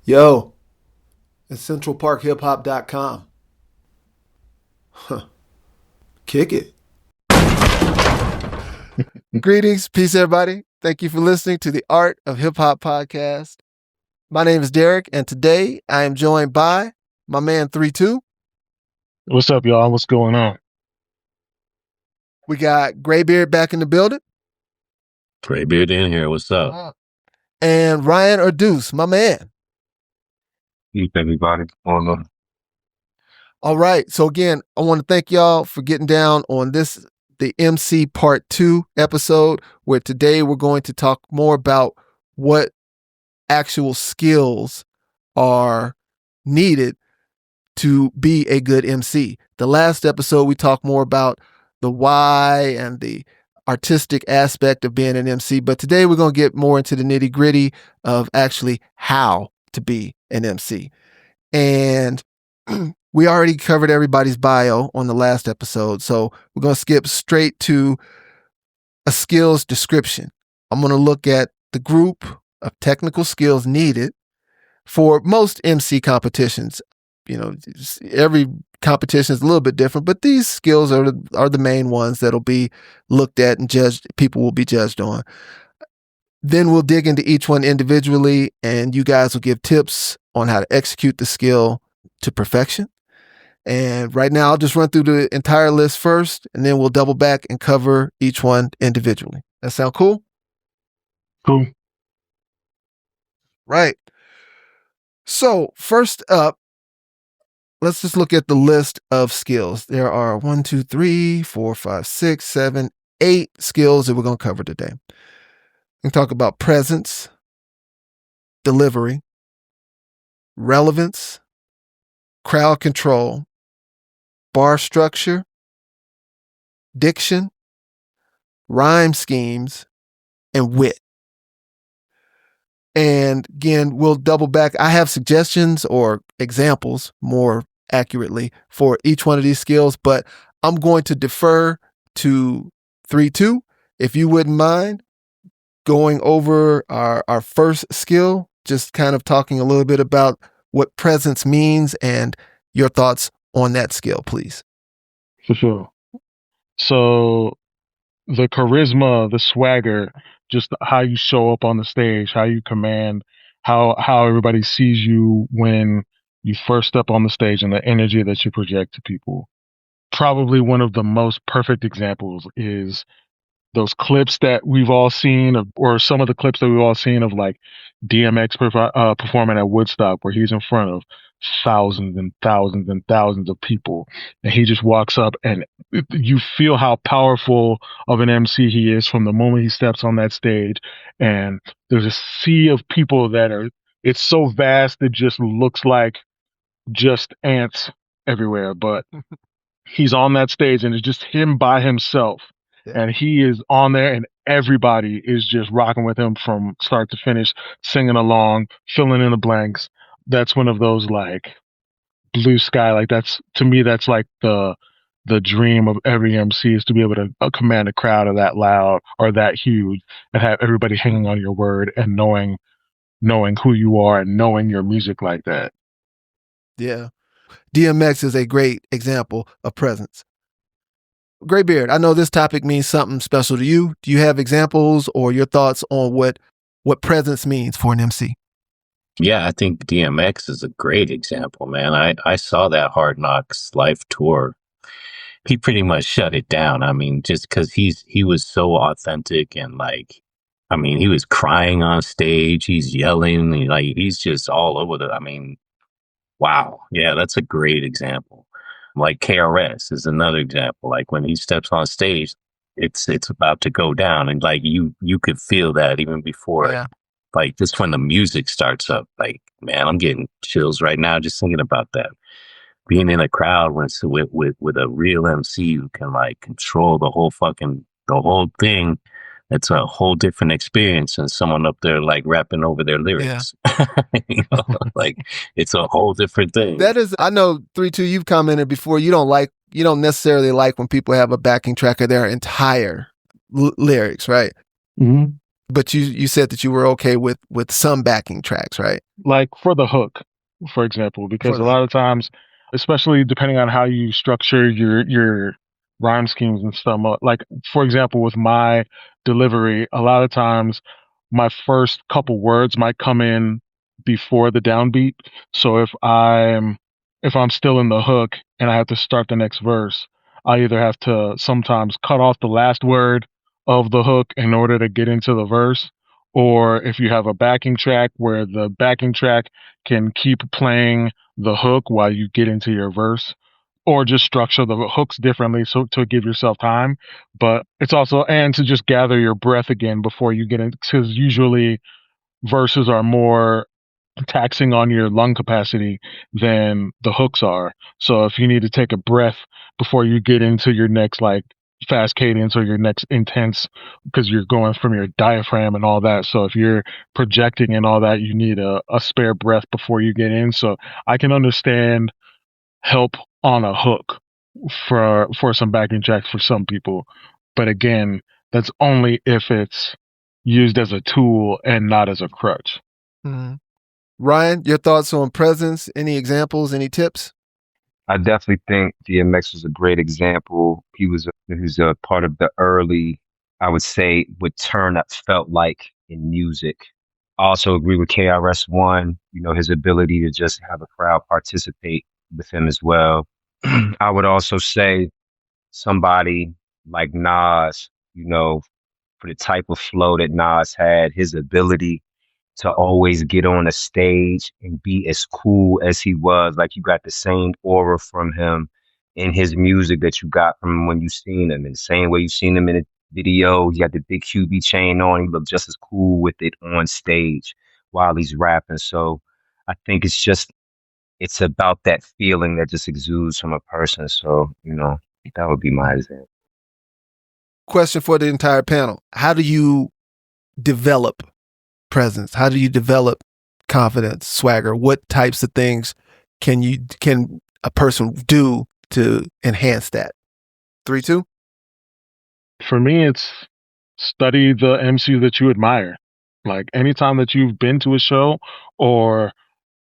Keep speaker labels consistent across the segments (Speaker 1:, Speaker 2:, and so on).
Speaker 1: Yo, it's centralparkhiphop.com. Huh. Kick it.
Speaker 2: Greetings, peace, everybody. Thank you for listening to the Art of Hip Hop podcast. My name is Derek, and today I am joined by my man 3-2.
Speaker 3: What's up, y'all? What's going on?
Speaker 2: We got Graybeard back in the building.
Speaker 4: Graybeard in here. What's up?
Speaker 2: And Ryan or Deuce, my man.
Speaker 5: Peace, everybody. On.
Speaker 2: All right. So again, I want to thank y'all for getting down on the Emcee Part 2 episode, where today we're going to talk more about what actual skills are needed to be a good MC. The last episode, we talked more about the why and the artistic aspect of being an MC, but today we're going to get more into the nitty gritty of actually how to be an MC. And we already covered everybody's bio on the last episode, so we're going to skip straight to a skills description. I'm going to look at the group of technical skills needed for most MC competitions. You know, every competition is a little bit different, but these skills are the main ones that'll be looked at and judged. People will be judged on. Then we'll dig into each one individually, and you guys will give tips on how to execute the skill to perfection. And right now, I'll just run through the entire list first, and then we'll double back and cover each one individually. That sound cool?
Speaker 3: Cool.
Speaker 2: Right. So first up, let's just look at the list of skills. There are 1, 2, 3, 4, 5, 6, 7, 8 skills that we're going to cover today. We can talk about presence, delivery, relevance, crowd control, bar structure, diction, rhyme schemes, and wit. And again, we'll double back. I have suggestions or examples, more accurately, for each one of these skills, but I'm going to defer to 3-2. If you wouldn't mind going over our first skill, just kind of talking a little bit about what presence means and your thoughts on that skill, please.
Speaker 3: For sure. So the charisma, the swagger, just how you show up on the stage, how you command, how everybody sees you when you first step on the stage, and the energy that you project to people. Probably one of the most perfect examples is those clips that we've all seen or some of the clips that we've all seen of like DMX performing at Woodstock, where he's in front of thousands and thousands and thousands of people, and he just walks up, and you feel how powerful of an MC he is from the moment he steps on that stage. And there's a sea of people it's so vast it just looks like just ants everywhere, but he's on that stage and it's just him by himself. Yeah. And he is on there, and everybody is just rocking with him from start to finish, singing along, filling in the blanks. That's one of those like blue sky. Like to me, that's like the dream of every MC, is to be able to command a crowd of that loud or that huge and have everybody hanging on your word and knowing who you are and knowing your music like that.
Speaker 2: Yeah. DMX is a great example of presence. Graybeard, I know this topic means something special to you. Do you have examples or your thoughts on what presence means for an MC?
Speaker 4: Yeah, I think DMX is a great example, man. I saw that Hard Knocks live tour. He pretty much shut it down. I mean, just because he was so authentic, and like, I mean, he was crying on stage. He's yelling, and like he's just all over I mean, wow. Yeah, that's a great example. Like KRS is another example. Like when he steps on stage, it's about to go down, and like you could feel that even before.
Speaker 2: Yeah.
Speaker 4: Like just when the music starts up, like, man, I'm getting chills right now just thinking about that. Being in a crowd with a real MC who can like control the whole thing. It's a whole different experience than someone up there like rapping over their lyrics. Yeah. You know, like it's a whole different thing.
Speaker 2: That is, I know 3-2, you've commented before, you don't necessarily like when people have a backing track of their entire lyrics, right?
Speaker 3: Mm-hmm.
Speaker 2: But you said that you were okay with some backing tracks, right?
Speaker 3: Like for the hook, for example, because a lot of times, especially depending on how you structure your rhyme schemes and stuff, like for example with my delivery, a lot of times my first couple words might come in before the downbeat. So if I'm still in the hook and I have to start the next verse, I either have to sometimes cut off the last word of the hook in order to get into the verse, or if you have a backing track where the backing track can keep playing the hook while you get into your verse, or just structure the hooks differently so to give yourself time. But it's also, and to just gather your breath again before you get in, because usually verses are more taxing on your lung capacity than the hooks are. So if you need to take a breath before you get into your next like fast cadence or your next intense, because you're going from your diaphragm and all that. So if you're projecting and all that, you need a spare breath before you get in. So I can understand help on a hook for some backing tracks for some people. But again, that's only if it's used as a tool and not as a crutch.
Speaker 2: Mm-hmm. Ryan, your thoughts on presence? Any examples? Any tips?
Speaker 5: I definitely think DMX was a great example. He was a part of the early, I would say, what turn up felt like in music. I also agree with KRS-One, his ability to just have a crowd participate with him as well. I would also say somebody like Nas, for the type of flow that Nas had, his ability to always get on a stage and be as cool as he was. Like you got the same aura from him in his music that you got from him when you seen him. In the same way you seen him in the video, he got the big QB chain on. He looked just as cool with it on stage while he's rapping. So I think it's about that feeling that just exudes from a person. So, that would be my example.
Speaker 2: Question for the entire panel. How do you develop presence? How do you develop confidence, swagger? What types of things can a person do to enhance that? 3, 2?
Speaker 3: For me, it's study the MC that you admire. Like anytime that you've been to a show or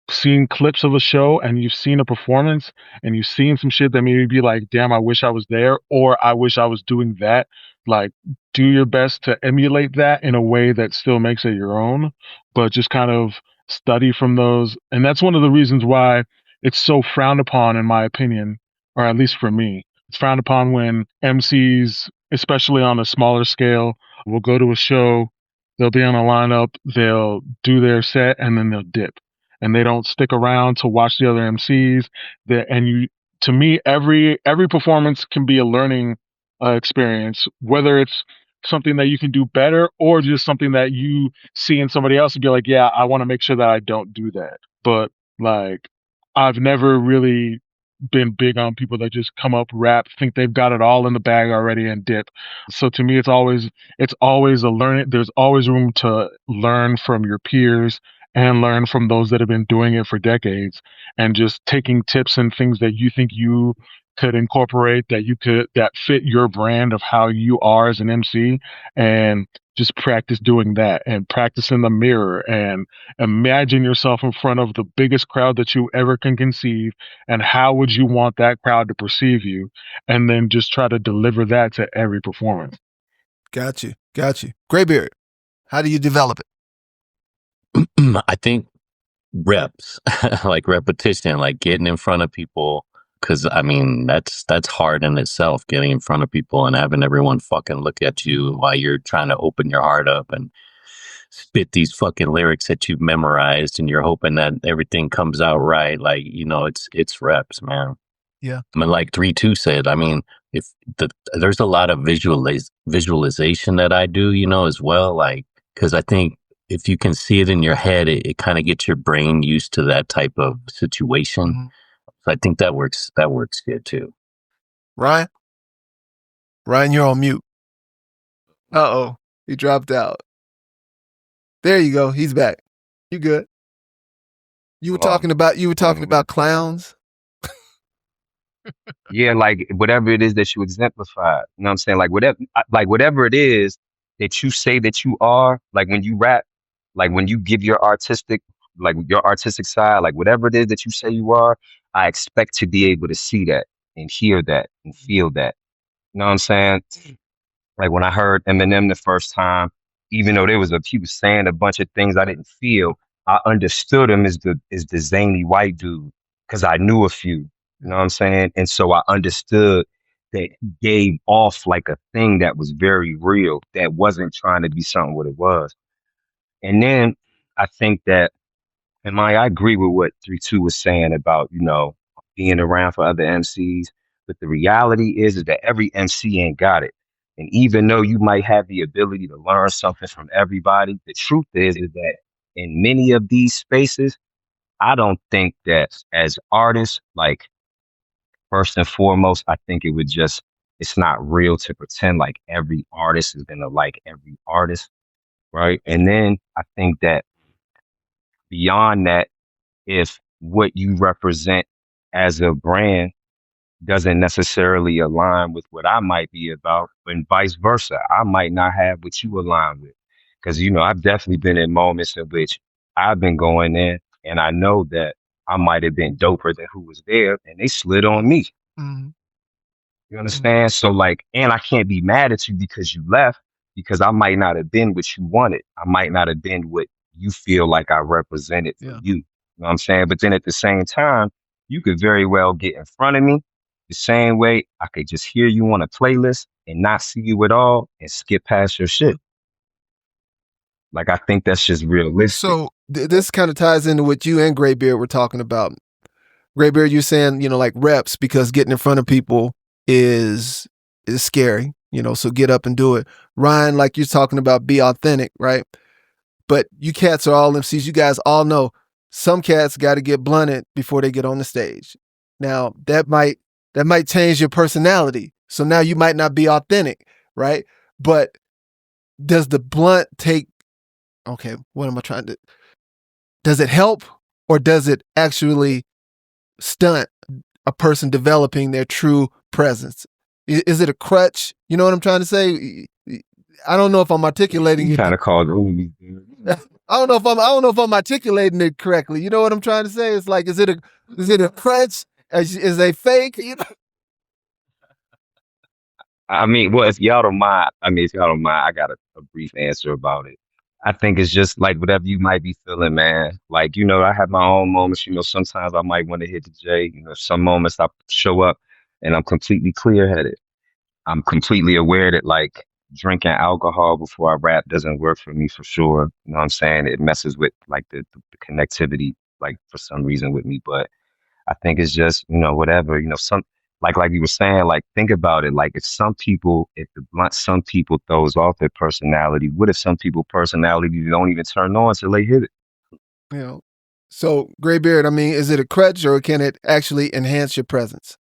Speaker 3: seen clips of a show and you've seen a performance and you've seen some shit that made you be like, damn, I wish I was there, or I wish I was doing that. Like, do your best to emulate that in a way that still makes it your own, but just kind of study from those. And that's one of the reasons why it's so frowned upon, in my opinion, or at least for me. It's frowned upon when MCs, especially on a smaller scale, will go to a show, they'll be on a lineup, they'll do their set, and then they'll dip and they don't stick around to watch the other MCs. To me, every performance can be a learning experience, whether it's something that you can do better or just something that you see in somebody else and be like, yeah, I want to make sure that I don't do that. But like, I've never really been big on people that just come up, rap, think they've got it all in the bag already and dip. So to me, it's always a learning. There's always room to learn from your peers and learn from those that have been doing it for decades, and just taking tips and things that you think you could incorporate that fit your brand of how you are as an MC, and just practice doing that and practice in the mirror and imagine yourself in front of the biggest crowd that you ever can conceive, and how would you want that crowd to perceive you, and then just try to deliver that to every performance.
Speaker 2: Got you. Graybeard, how do you develop it?
Speaker 4: I think reps, like repetition, like getting in front of people. Cause I mean, that's hard in itself, getting in front of people and having everyone fucking look at you while you're trying to open your heart up and spit these fucking lyrics that you've memorized, and you're hoping that everything comes out right. Like, it's reps, man.
Speaker 2: Yeah.
Speaker 4: I mean, like 3-2 said, I mean, there's a lot of visualization that I do, as well. Like, cause I think if you can see it in your head, it kind of gets your brain used to that type of situation.
Speaker 2: Mm-hmm.
Speaker 4: So I think that works good too.
Speaker 2: Ryan, you're on mute. Uh-oh, he dropped out. There you go. He's back. You good? You were talking about clowns.
Speaker 5: Yeah, like whatever it is that you exemplify. You know what I'm saying? Like whatever it is, that you say that you are, like when you rap, like when you give your artistic, like your artistic side, like whatever it is that you say you are, I expect to be able to see that and hear that and feel that. You know what I'm saying? Like when I heard Eminem the first time, even though he was saying a bunch of things I didn't feel, I understood him as the zany white dude because I knew a few. You know what I'm saying? And so I understood that he gave off like a thing that was very real, that wasn't trying to be something what it was. And then I think that, and I agree with what 3-2 was saying about, being around for other MCs. But the reality is that every MC ain't got it. And even though you might have the ability to learn something from everybody, the truth is that in many of these spaces, I don't think that as artists, like first and foremost, I think it's not real to pretend like every artist is gonna like every artist, right? And then I think that beyond that, if what you represent as a brand doesn't necessarily align with what I might be about, and vice versa. I might not have what you align with. Because, I've definitely been in moments in which I've been going in and I know that I might have been doper than who was there and they slid on me.
Speaker 2: Mm-hmm.
Speaker 5: You understand? So like, and I can't be mad at you because you left because I might not have been what you wanted. I might not have been what you feel like I represented for you. You know what I'm saying? But then at the same time, you could very well get in front of me the same way I could just hear you on a playlist and not see you at all and skip past your shit. Like, I think that's just realistic.
Speaker 2: So this kind of ties into what you and Graybeard were talking about. Graybeard, you're saying, like reps, because getting in front of people is scary, so get up and do it. Ryan, like you're talking about, be authentic, right? But you cats are all MCs. You guys all know some cats got to get blunted before they get on the stage. Now that might change your personality. So now you might not be authentic, right? But does the blunt okay, what am I trying to, does it help or does it actually stunt a person developing their true presence? Is it a crutch? You know what I'm trying to say? I don't know if I'm articulating it.
Speaker 5: Kind of called movies.
Speaker 2: I don't know if I'm articulating it correctly. You know what I'm trying to say? It's like, is it a crutch? Is they fake?
Speaker 5: I mean, well, if y'all don't mind, I got a brief answer about it. I think it's just like whatever you might be feeling, man. Like, I have my own moments. Sometimes I might want to hit the J. Some moments I show up and I'm completely clear headed. I'm completely aware that like drinking alcohol before I rap doesn't work for me for sure. You know what I'm saying? It messes with like the connectivity, like for some reason with me. But I think it's just, whatever, some like you were saying, like think about it. Like if the blunt some people throws off their personality, what if some people personality don't even turn on till they hit it?
Speaker 2: So Graybeard, I mean, is it a crutch or can it actually enhance your presence?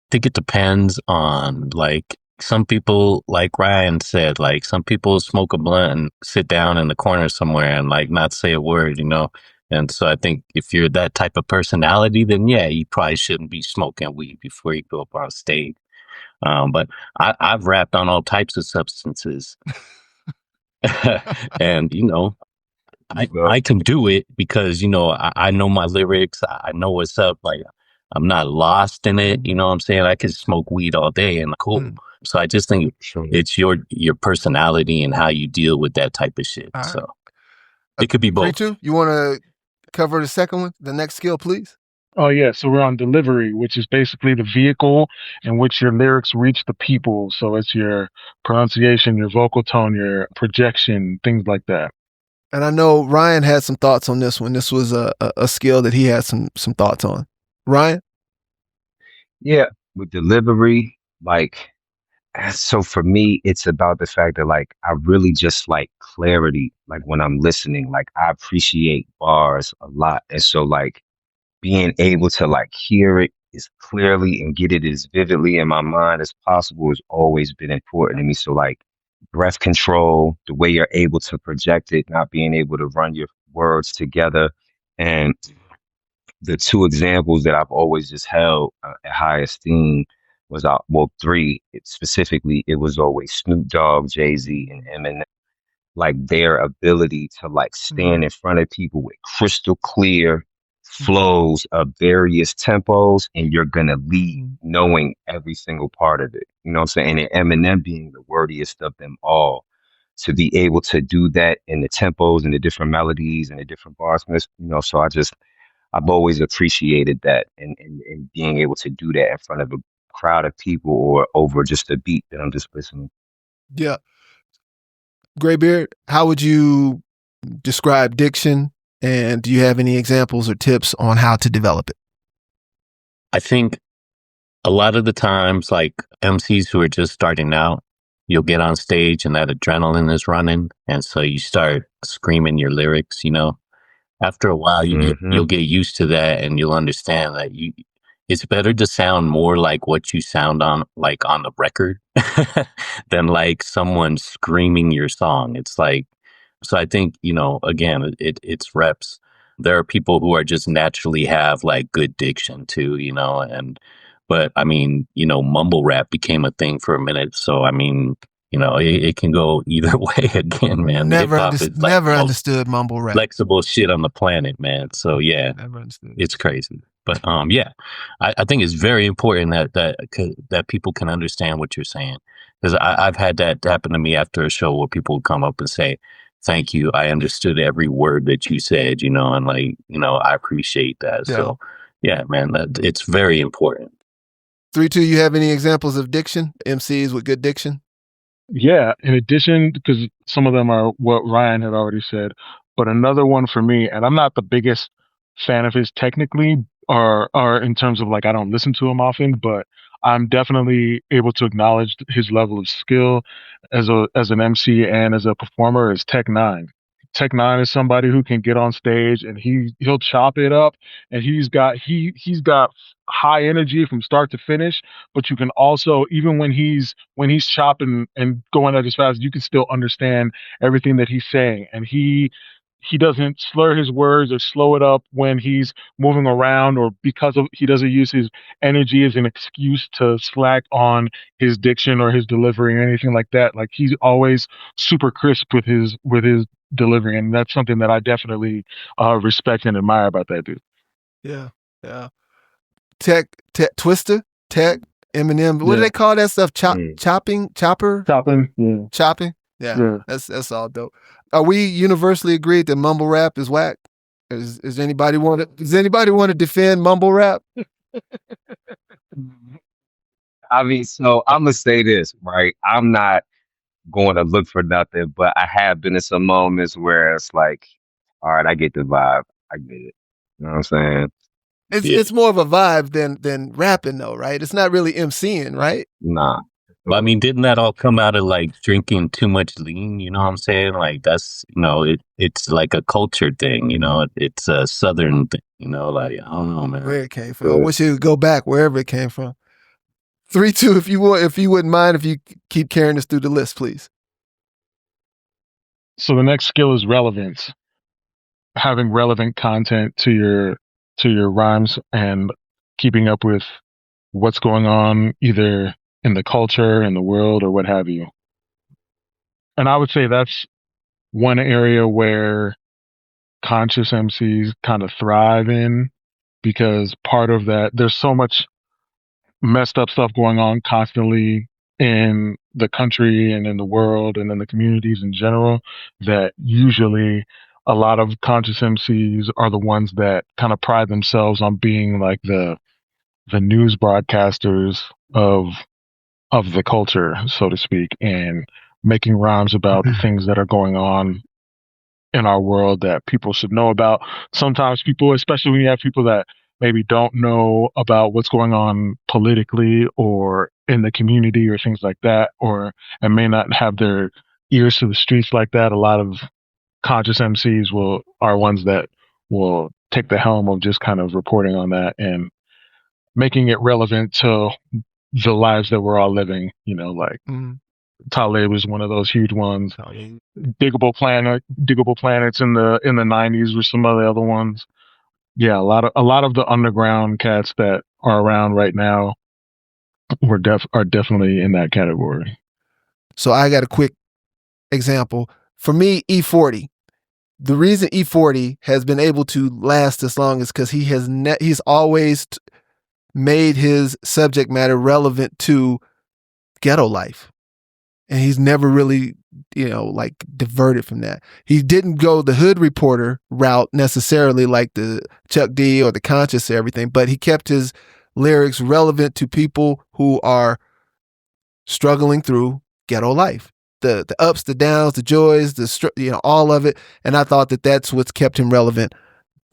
Speaker 4: I think it depends on like some people, like Ryan said, like some people smoke a blunt and sit down in the corner somewhere and like not say a word, And so I think if you're that type of personality, then yeah, you probably shouldn't be smoking weed before you go up on stage. But I've rapped on all types of substances. And, I can do it because, I know my lyrics. I know what's up. Like, I'm not lost in it. You know what I'm saying? I can smoke weed all day and cool. So I just think it's your personality and how you deal with that type of shit. Right. So it could be both.
Speaker 2: 3-2, you want to cover the second one, the next skill, please?
Speaker 3: Oh, yeah. So we're on delivery, which is basically the vehicle in which your lyrics reach the people. So it's your pronunciation, your vocal tone, your projection, things like that.
Speaker 2: And I know Ryan had some thoughts on this one. This was a skill that he had some thoughts on. Ryan?
Speaker 5: Yeah, with delivery, like, so for me, it's about the fact that like I really just like clarity. Like when I'm listening, like I appreciate bars a lot. And so like being able to like hear it as clearly and get it as vividly in my mind as possible has always been important to me. So like breath control, the way you're able to project it, not being able to run your words together. And the two examples that I've always just held at high esteem was out. Well, three specifically, it was always Snoop Dogg, Jay-Z, and Eminem. Like their ability to like stand in front of people with crystal clear flows of various tempos, and you're gonna leave knowing every single part of it. You know what I'm saying? And Eminem being the wordiest of them all, to be able to do that in the tempos and the different melodies and the different bars, so I've always appreciated that, and being able to do that in front of a crowd of people or over just a beat that I'm just listening.
Speaker 2: Yeah. Graybeard, how would you describe Diction? And do you have any examples or tips on how to develop it?
Speaker 4: I think a lot of the times, like MCs who are just starting out, you'll get on stage and that adrenaline is running. And so you start screaming your lyrics, After a while, you'll get used to that, and you'll understand that it's better to sound more like what you sound on the record than like someone screaming your song. It's like, so I think, again, it's reps. There are people who are just naturally have like good diction too, but I mean, mumble rap became a thing for a minute. So, I mean, it can go either way again, man.
Speaker 2: Never,
Speaker 4: Hip-hop is
Speaker 2: never understood mumble rap.
Speaker 4: Flexible shit on the planet, man. So yeah,
Speaker 2: Never understood.
Speaker 4: it's crazy. But yeah, I think it's very important that people can understand what you're saying, because I've had that happen to me after a show where people would come up and say, "Thank you, I understood every word that you said," and I appreciate that.
Speaker 2: Yeah.
Speaker 4: So yeah, man, it's very important.
Speaker 2: 3-2, you have any examples of diction, MCs with good diction?
Speaker 3: Yeah, in addition, because some of them are what Ryan had already said, but another one for me, and I'm not the biggest fan of his technically, or in terms of like I don't listen to him often, but I'm definitely able to acknowledge his level of skill as an MC and as a performer is Tech Nine. Tech Nine is somebody who can get on stage and he'll chop it up, and he's got high energy from start to finish. But you can also, even when he's chopping and going at his fast, you can still understand everything that he's saying, and he doesn't slur his words or slow it up when he's moving around, or because of he doesn't use his energy as an excuse to slack on his diction or his delivery or anything like that. Like he's always super crisp with his delivery, and that's something that I definitely respect and admire about that dude.
Speaker 2: Yeah. Tech Twister, Tech, Eminem. What do they call that stuff? Chopping. Yeah. That's all dope. Are we universally agreed that mumble rap is whack? Does anybody want to defend mumble rap?
Speaker 5: I mean, so I'm gonna say this, right? I'm not going to look for nothing, but I have been in some moments where it's like, all right, I get the vibe. I get it. You know what I'm saying?
Speaker 2: It's more of a vibe than rapping though, right? It's not really MCing, right?
Speaker 5: Nah.
Speaker 4: Well, I mean, didn't that all come out of like drinking too much lean? You know what I'm saying? Like that's, it's like a culture thing, it's a Southern thing, like, I don't know, man.
Speaker 2: Where it came from. I wish it would go back wherever it came from. 3-2, if you wouldn't mind, if you keep carrying us through the list, please.
Speaker 3: So the next skill is relevance. Having relevant content to your rhymes and keeping up with what's going on either in the culture, in the world, or what have you. And I would say that's one area where conscious MCs kind of thrive in, because part of that, there's so much messed up stuff going on constantly in the country and in the world and in the communities in general, that usually a lot of conscious MCs are the ones that kind of pride themselves on being like the news broadcasters of the culture, so to speak, and making rhymes about things that are going on in our world that people should know about. Sometimes people, especially when you have people that maybe don't know about what's going on politically or in the community or things like that, and may not have their ears to the streets like that, a lot of conscious MCs are ones that will take the helm of just kind of reporting on that and making it relevant to the lives that we're all living, like Talib was one of those huge ones. Diggable Planets in the 90s were some of the other ones. Yeah, a lot of the underground cats that are around right now are definitely in that category.
Speaker 2: So I got a quick example. For me, E40. The reason E40 has been able to last this long is because he's always made his subject matter relevant to ghetto life. And he's never really, like diverted from that. He didn't go the hood reporter route necessarily like the Chuck D or the Conscious or everything, but he kept his lyrics relevant to people who are struggling through ghetto life. The ups, the downs, the joys, all of it. And I thought that that's what's kept him relevant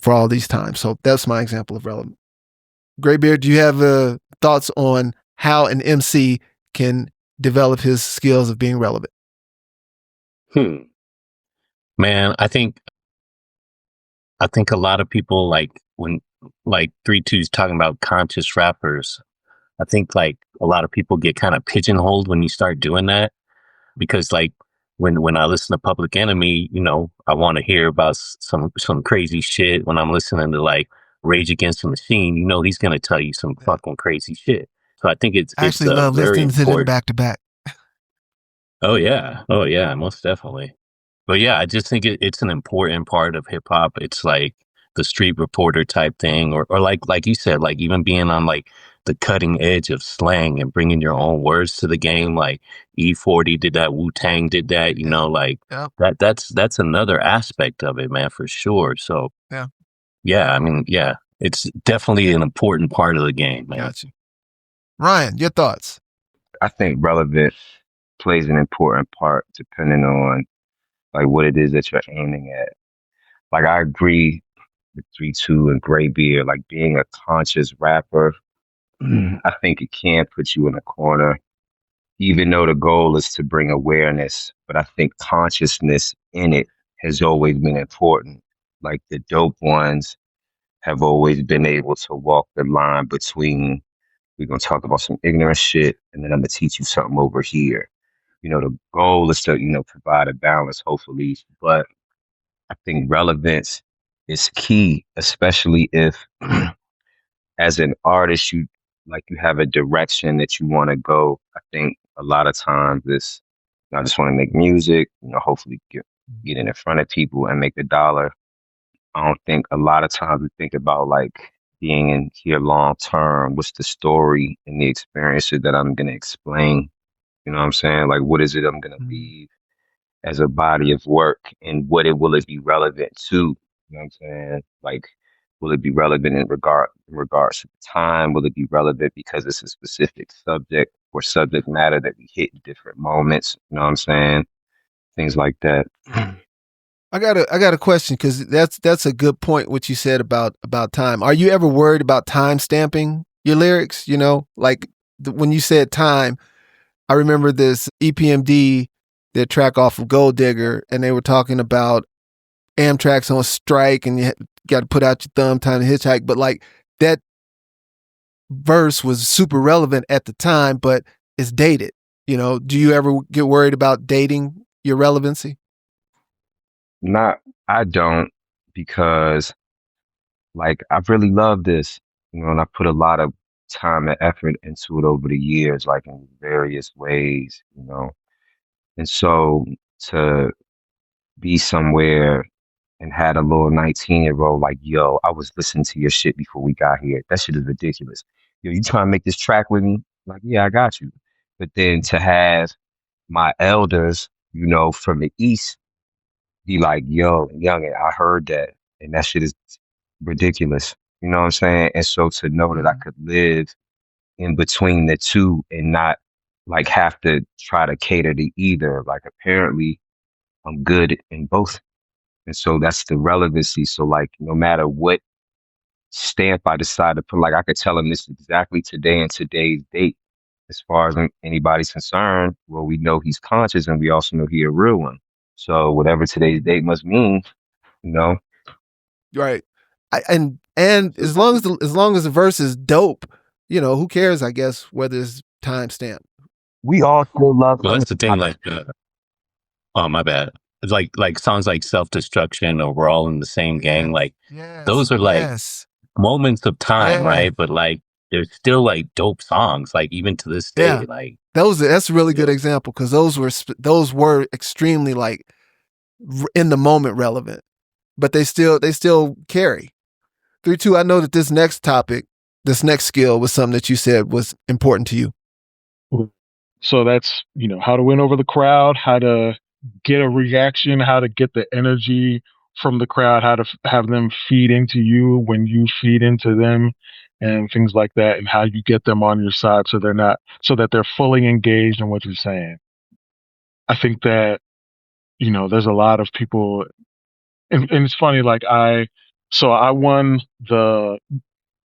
Speaker 2: for all these times. So that's my example of relevant. Graybeard, do you have thoughts on how an MC can develop his skills of being relevant?
Speaker 4: Man, I think a lot of people, like when 3-2's talking about conscious rappers, I think like a lot of people get kind of pigeonholed when you start doing that, because like when I listen to Public Enemy, I want to hear about some crazy shit. When I'm listening to like Rage Against the Machine, he's gonna tell you some fucking crazy shit. So I think
Speaker 2: I actually love listening to them back to back.
Speaker 4: Oh yeah, most definitely. But yeah, I just think it's an important part of hip hop. It's like the street reporter type thing, or like you said, like even being on like the cutting edge of slang and bringing your own words to the game. Like E40 did that, Wu-Tang did that. That's another aspect of it, man, for sure. So yeah, I mean, yeah, it's definitely an important part of the game, man.
Speaker 2: Gotcha. Ryan, your thoughts?
Speaker 5: I think relevance plays an important part depending on like what it is that you're aiming at. Like I agree with 3-2 and Graybeard, like being a conscious rapper, I think it can put you in a corner, even though the goal is to bring awareness. But I think consciousness in it has always been important. Like the dope ones have always been able to walk the line between, we're going to talk about some ignorant shit, and then I'm going to teach you something over here. The goal is to, provide a balance, hopefully. But I think relevance is key, especially if as an artist, you have a direction that you want to go. I think a lot of times I just want to make music, hopefully get in front of people and make a dollar. I don't think a lot of times we think about like being in here long term. What's the story and the experiences that I'm going to explain? You know what I'm saying? Like, what is it I'm going to leave as a body of work, and will it be relevant to? You know what I'm saying? Like, will it be relevant in regards to the time? Will it be relevant because it's a specific subject or subject matter that we hit in different moments? You know what I'm saying? Things like that.
Speaker 2: I got a question, because that's a good point what you said about time. Are you ever worried about time stamping your lyrics? Like when you said time, I remember this EPMD, their track off of Gold Digger, and they were talking about Amtrak's on strike and you got to put out your thumb, time to hitchhike. But like that verse was super relevant at the time, but it's dated. Do you ever get worried about dating your relevancy?
Speaker 5: I don't, because like I really love this, and I put a lot of time and effort into it over the years, like in various ways, And so to be somewhere and had a little 19-year-old like, yo, I was listening to your shit before we got here. That shit is ridiculous. Yo, you trying to make this track with me? Like, yeah, I got you. But then to have my elders, from the East be like, yo, youngin', I heard that. And that shit is ridiculous. You know what I'm saying? And so to know that I could live in between the two and not like have to try to cater to either. Like apparently I'm good in both. And so that's the relevancy. So like no matter what stamp I decide to put, like I could tell them this exactly today and today's date. As far as anybody's concerned, well, we know he's conscious and we also know he's a real one. So whatever today's date must mean,
Speaker 2: Right. And as long as the verse is dope, who cares, I guess, whether it's timestamp.
Speaker 5: We all still love.
Speaker 4: Well, that's the thing. Like, oh my bad. It's like songs like Self-Destruction or We're All in the Same Gang. Like those are like moments of time, right? But like they're still like dope songs, like even to this day.
Speaker 2: Yeah.
Speaker 4: Like
Speaker 2: That's a really good example because those were extremely like in the moment relevant, but they still carry. 3-2. I know that this next topic, this next skill was something that you said was important to you.
Speaker 3: So that's, how to win over the crowd, how to get a reaction, how to get the energy from the crowd, how to have them feed into you when you feed into them and things like that, and how you get them on your side so that they're fully engaged in what you're saying. I think that, there's a lot of people, and it's funny, like I won the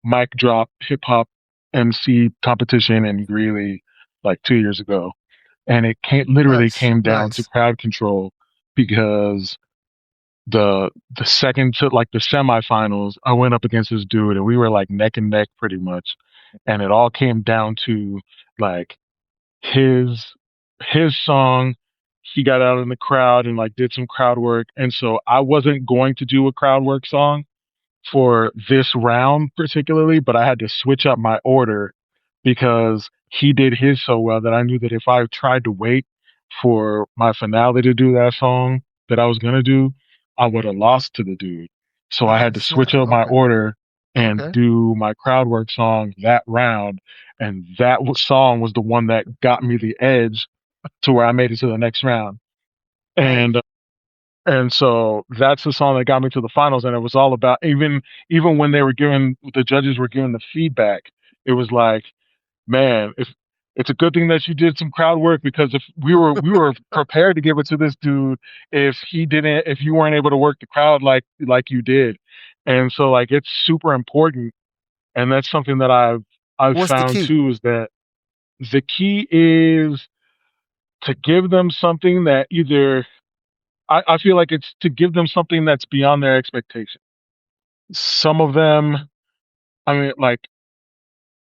Speaker 3: mic drop hip hop MC competition in Greeley like 2 years ago. And it literally came down to
Speaker 2: Nice.
Speaker 3: crowd control because the second to like the semifinals, I went up against this dude and we were like neck and neck pretty much. And it all came down to like his song. He got out in the crowd and like did some crowd work. And so I wasn't going to do a crowd work song for this round particularly, but I had to switch up my order because he did his so well that I knew that if I tried to wait for my finale to do that song that I was gonna do, I would have lost to the dude. So I had to switch up my order and do my crowd work song that round, and that song was the one that got me the edge to where I made it to the next round. And and so that's the song that got me to the finals. And it was all about even when the judges were giving the feedback, it was like, man, if it's a good thing that you did some crowd work because if we were prepared to give it to this dude if you weren't able to work the crowd like you did. And so like it's super important. And that's something that I've
Speaker 2: What's the
Speaker 3: found
Speaker 2: key?
Speaker 3: too, is that the key is to give them something that I feel like it's to give them something that's beyond their expectation. Some of them, I mean, like,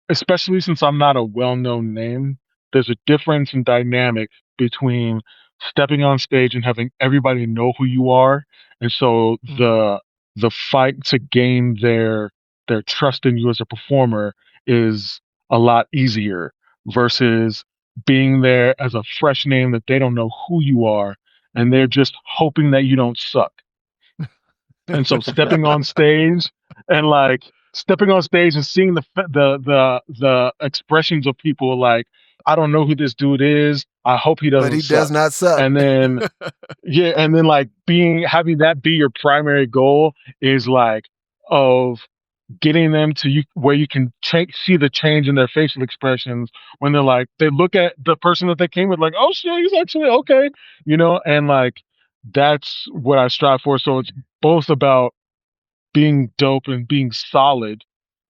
Speaker 3: especially since I'm not a well-known name, there's a difference in dynamic between stepping on stage and having everybody know who you are. And so the fight to gain their trust in you as a performer is a lot easier versus being there as a fresh name that they don't know who you are and they're just hoping that you don't suck. And so stepping on stage and seeing the expressions of people like, I don't know who this dude is. I hope he
Speaker 2: But
Speaker 3: doesn't
Speaker 2: he does
Speaker 3: suck.
Speaker 2: not suck.
Speaker 3: And then yeah, and then like having that be your primary goal is like of getting them to you where you can see the change in their facial expressions when they look at the person that they came with like, oh shit, he's actually okay, and like that's what I strive for. So it's both about being dope and being solid,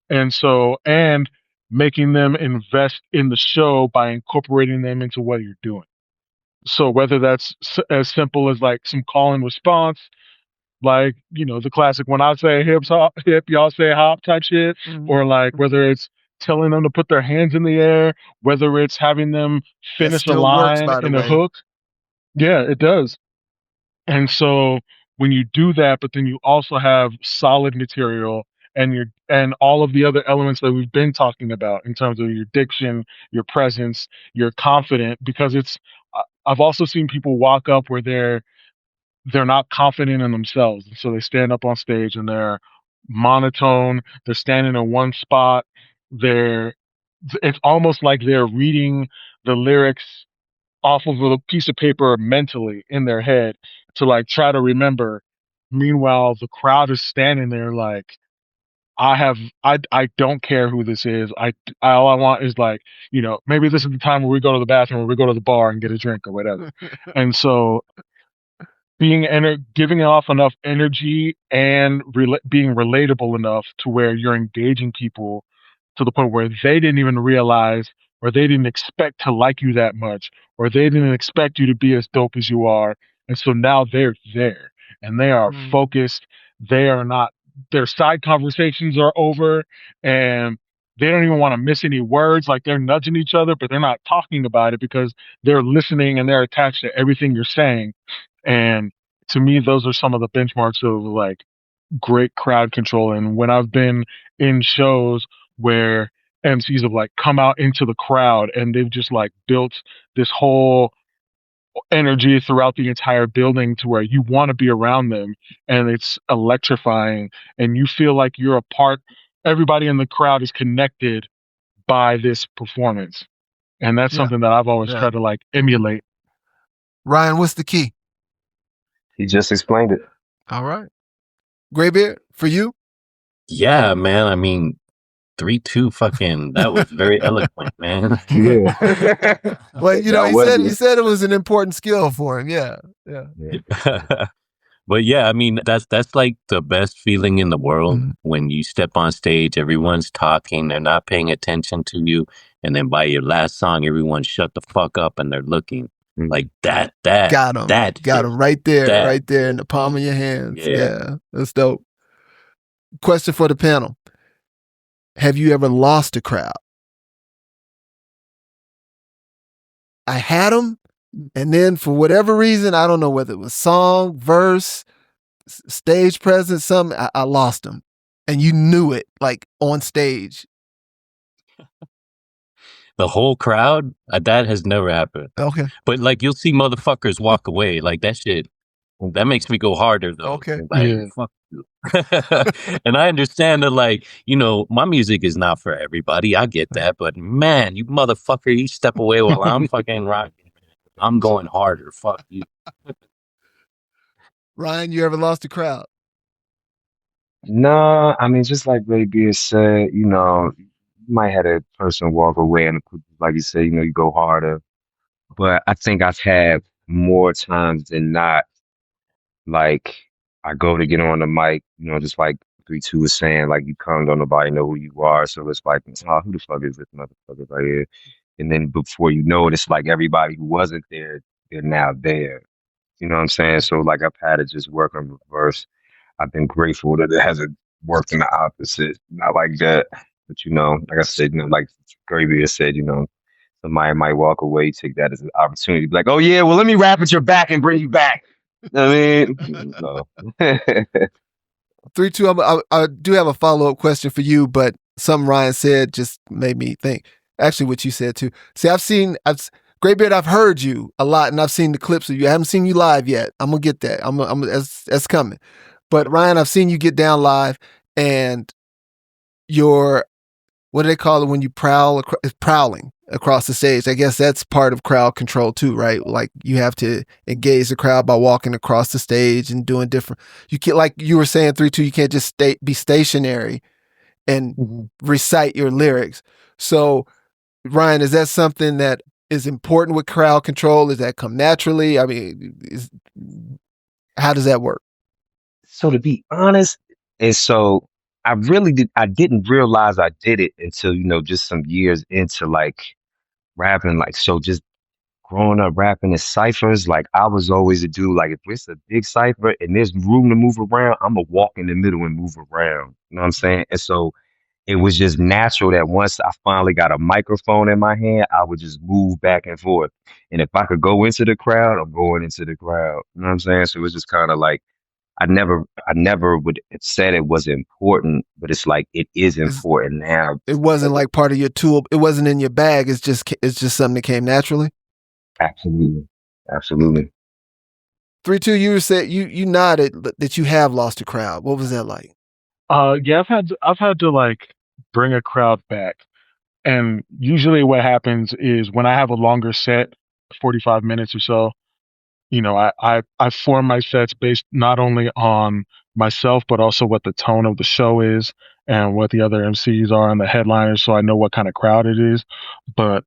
Speaker 3: and making them invest in the show by incorporating them into what you're doing. So whether that's as simple as like some call and response, like the classic when I say hip, y'all say hop type shit, or like whether it's telling them to put their hands in the air, whether it's having them
Speaker 2: That
Speaker 3: finish a
Speaker 2: still works,
Speaker 3: line
Speaker 2: by the
Speaker 3: in a
Speaker 2: way.
Speaker 3: hook. Yeah, it does. And so when you do that, but then you also have solid material and all of the other elements that we've been talking about in terms of your diction, your presence, you're confident because I've also seen people walk up where they're not confident in themselves. And so they stand up on stage and they're monotone, they're standing in one spot, they're it's almost like they're reading the lyrics off of a piece of paper mentally in their head to like try to remember. Meanwhile, the crowd is standing there like, I don't care who this is. All I want is like, maybe this is the time where we go to the bathroom or we go to the bar and get a drink or whatever. And so giving off enough energy and being relatable enough to where you're engaging people to the point where they didn't even realize or they didn't expect to like you that much or they didn't expect you to be as dope as you are. And so now they're there and they are focused. They are not, their side conversations are over and they don't even want to miss any words. Like they're nudging each other, but they're not talking about it because they're listening and they're attached to everything you're saying. And to me, those are some of the benchmarks of like great crowd control. And when I've been in shows where MCs have like come out into the crowd and they've just like built this whole energy throughout the entire building to where you want to be around them, and it's electrifying, and you feel like you're a part. Everybody in the crowd is connected by this performance, and that's
Speaker 2: Yeah.
Speaker 3: something that I've always
Speaker 2: Yeah.
Speaker 3: tried to like emulate.
Speaker 2: Ryan, what's the key?
Speaker 5: He just explained it.
Speaker 2: All right. Graybeard, for you?
Speaker 4: Yeah, man. I mean, 3-2 fucking, that was very eloquent, man.
Speaker 5: Yeah.
Speaker 2: Well, you know,
Speaker 5: That
Speaker 2: he
Speaker 5: wasn't-
Speaker 2: said it was an important skill for him. Yeah.
Speaker 4: But yeah, I mean, that's like the best feeling in the world
Speaker 2: Mhm.
Speaker 4: when you step on stage, everyone's talking, they're not paying attention to you, and then by your last song, everyone shut the fuck up and they're looking
Speaker 5: Mhm.
Speaker 4: like that.
Speaker 2: Got him.
Speaker 4: That
Speaker 2: Got
Speaker 4: shit.
Speaker 2: him right there,
Speaker 4: That.
Speaker 2: right there in the palm of your hands.
Speaker 4: Yeah.
Speaker 2: Yeah. That's dope. Question for the panel. Have you ever lost a crowd? I had them, and then for whatever reason, I don't know whether it was song, verse, stage presence, something, I lost them. And you knew it, like on stage.
Speaker 4: The whole crowd, that has never happened.
Speaker 2: Okay.
Speaker 4: But like, you'll see motherfuckers walk away. Like that shit, that makes me go harder though.
Speaker 2: Okay.
Speaker 4: Like,
Speaker 3: Yeah.
Speaker 4: fuck you. And I understand that, like, you know, my music is not for everybody. I get that. But man, you motherfucker, you step away while I'm fucking rocking. I'm going harder. Fuck you.
Speaker 2: Ryan, you ever lost a crowd?
Speaker 5: No, I mean, just like Ray Beard said, you know, you might have a person walk away and, like you said, you know, you go harder. But I think I've had more times than not, like, I go to get on the mic, you know, just like 3-2 was saying, like, you come, don't nobody know who you are. So it's like, oh, who the fuck is this motherfucker right here? And then before you know it, it's like everybody who wasn't there, they're now there. You know what I'm saying? So, like, I've had to just work on reverse. I've been grateful that it hasn't worked in the opposite. Not like that. But, you know, like I said, you know, like Gravy has said, you know, somebody might walk away, take that as an opportunity to be like, oh, yeah, well, let me rap at your back and bring you back. I mean, no.
Speaker 2: 3-2, I do have a follow-up question for you, but something Ryan said just made me think. Actually, what you said too. See, Graybeard, I've heard you a lot, and I've seen the clips of you. I haven't seen you live yet. I'm gonna get that. That's coming. But Ryan, I've seen you get down live, and what do they call it when you prowling across the stage? I guess that's part of crowd control too, right? Like you have to engage the crowd by walking across the stage and doing different. You can't, like you were saying, 3-2. You can't just be stationary and recite your lyrics. So, Ryan, is that something that is important with crowd control? Does that come naturally? I mean, how does that work?
Speaker 5: So to be honest, and so I didn't realize I did it until, you know, just some years into like rapping. Like, so just growing up rapping in ciphers, like I was always a dude, like if it's a big cipher and there's room to move around, I'm gonna walk in the middle and move around. You know what I'm saying? And so it was just natural that once I finally got a microphone in my hand, I would just move back and forth. And if I could go into the crowd, I'm going into the crowd. You know what I'm saying? So it was just kind of like I never would have said it was important, but it's like it is important now.
Speaker 2: It wasn't like part of your tool. It wasn't in your bag. It's just something that came naturally.
Speaker 5: Absolutely.
Speaker 2: 3-2, you said you nodded that you have lost a crowd. What was that like?
Speaker 3: Yeah, I've had to like bring a crowd back. And usually what happens is when I have a longer set, 45 minutes or so, you know, I form my sets based not only on myself, but also what the tone of the show is and what the other MCs are and the headliners, so I know what kind of crowd it is. But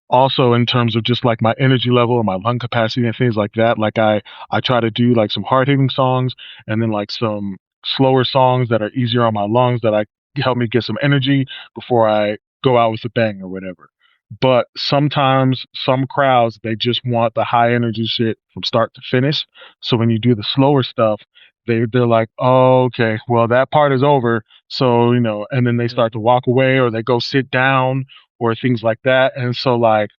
Speaker 3: also in terms of just like my energy level and my lung capacity and things like that, like I try to do like some hard hitting songs and then like some slower songs that are easier on my lungs that I help me get some energy before I go out with a bang or whatever. But sometimes some crowds, they just want the high energy shit from start to finish. So when you do the slower stuff, they're like, oh, okay, well that part is over. So, you know, and then they start to walk away or they go sit down or things like that. And so like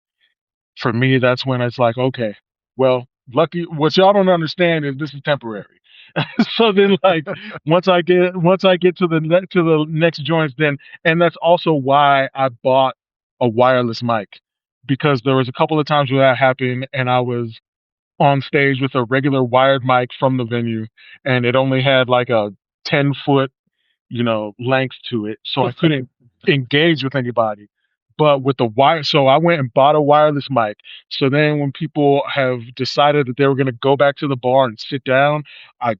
Speaker 3: for me, that's when it's like, okay, well, lucky what y'all don't understand is this is temporary. So then, like, once I get to the next joints, then, and that's also why I bought a wireless mic, because there was a couple of times where that happened, and I was on stage with a regular wired mic from the venue, and it only had like a 10-foot, length to it, so I couldn't engage with anybody. But with the wire, so I went and bought a wireless mic. So then, when people have decided that they were going to go back to the bar and sit down, I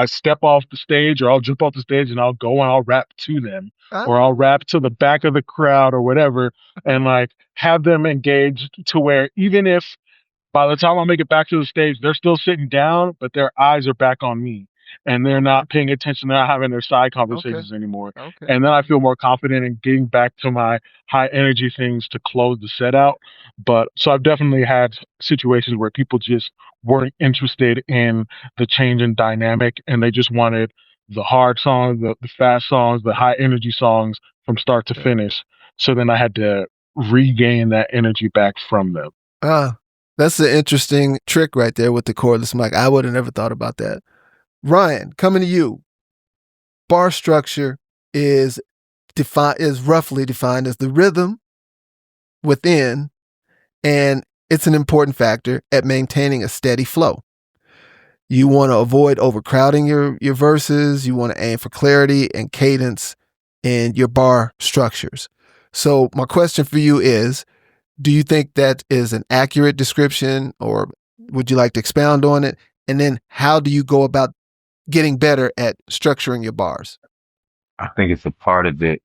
Speaker 3: step off the stage, or I'll jump off the stage, and I'll go and I'll rap to them, or I'll rap to the back of the crowd or whatever, and like have them engaged to where even if by the time I make it back to the stage, they're still sitting down, but their eyes are back on me, and they're not paying attention. They're not having their side conversations anymore.
Speaker 2: Okay.
Speaker 3: And then I feel more confident in getting back to my high energy things to close the set out. But so I've definitely had situations where people just weren't interested in the change in dynamic, and they just wanted the hard songs, the fast songs, the high energy songs from start to finish. So then I had to regain that energy back from them.
Speaker 2: That's an interesting trick right there with the cordless mic. I would have never thought about that. Ryan, coming to you. Bar structure is roughly defined as the rhythm within, and it's an important factor at maintaining a steady flow. You want to avoid overcrowding your verses. You want to aim for clarity and cadence in your bar structures. So my question for you is, do you think that is an accurate description, or would you like to expound on it? And then how do you go about getting better at structuring your bars?
Speaker 5: I think it's a part of it.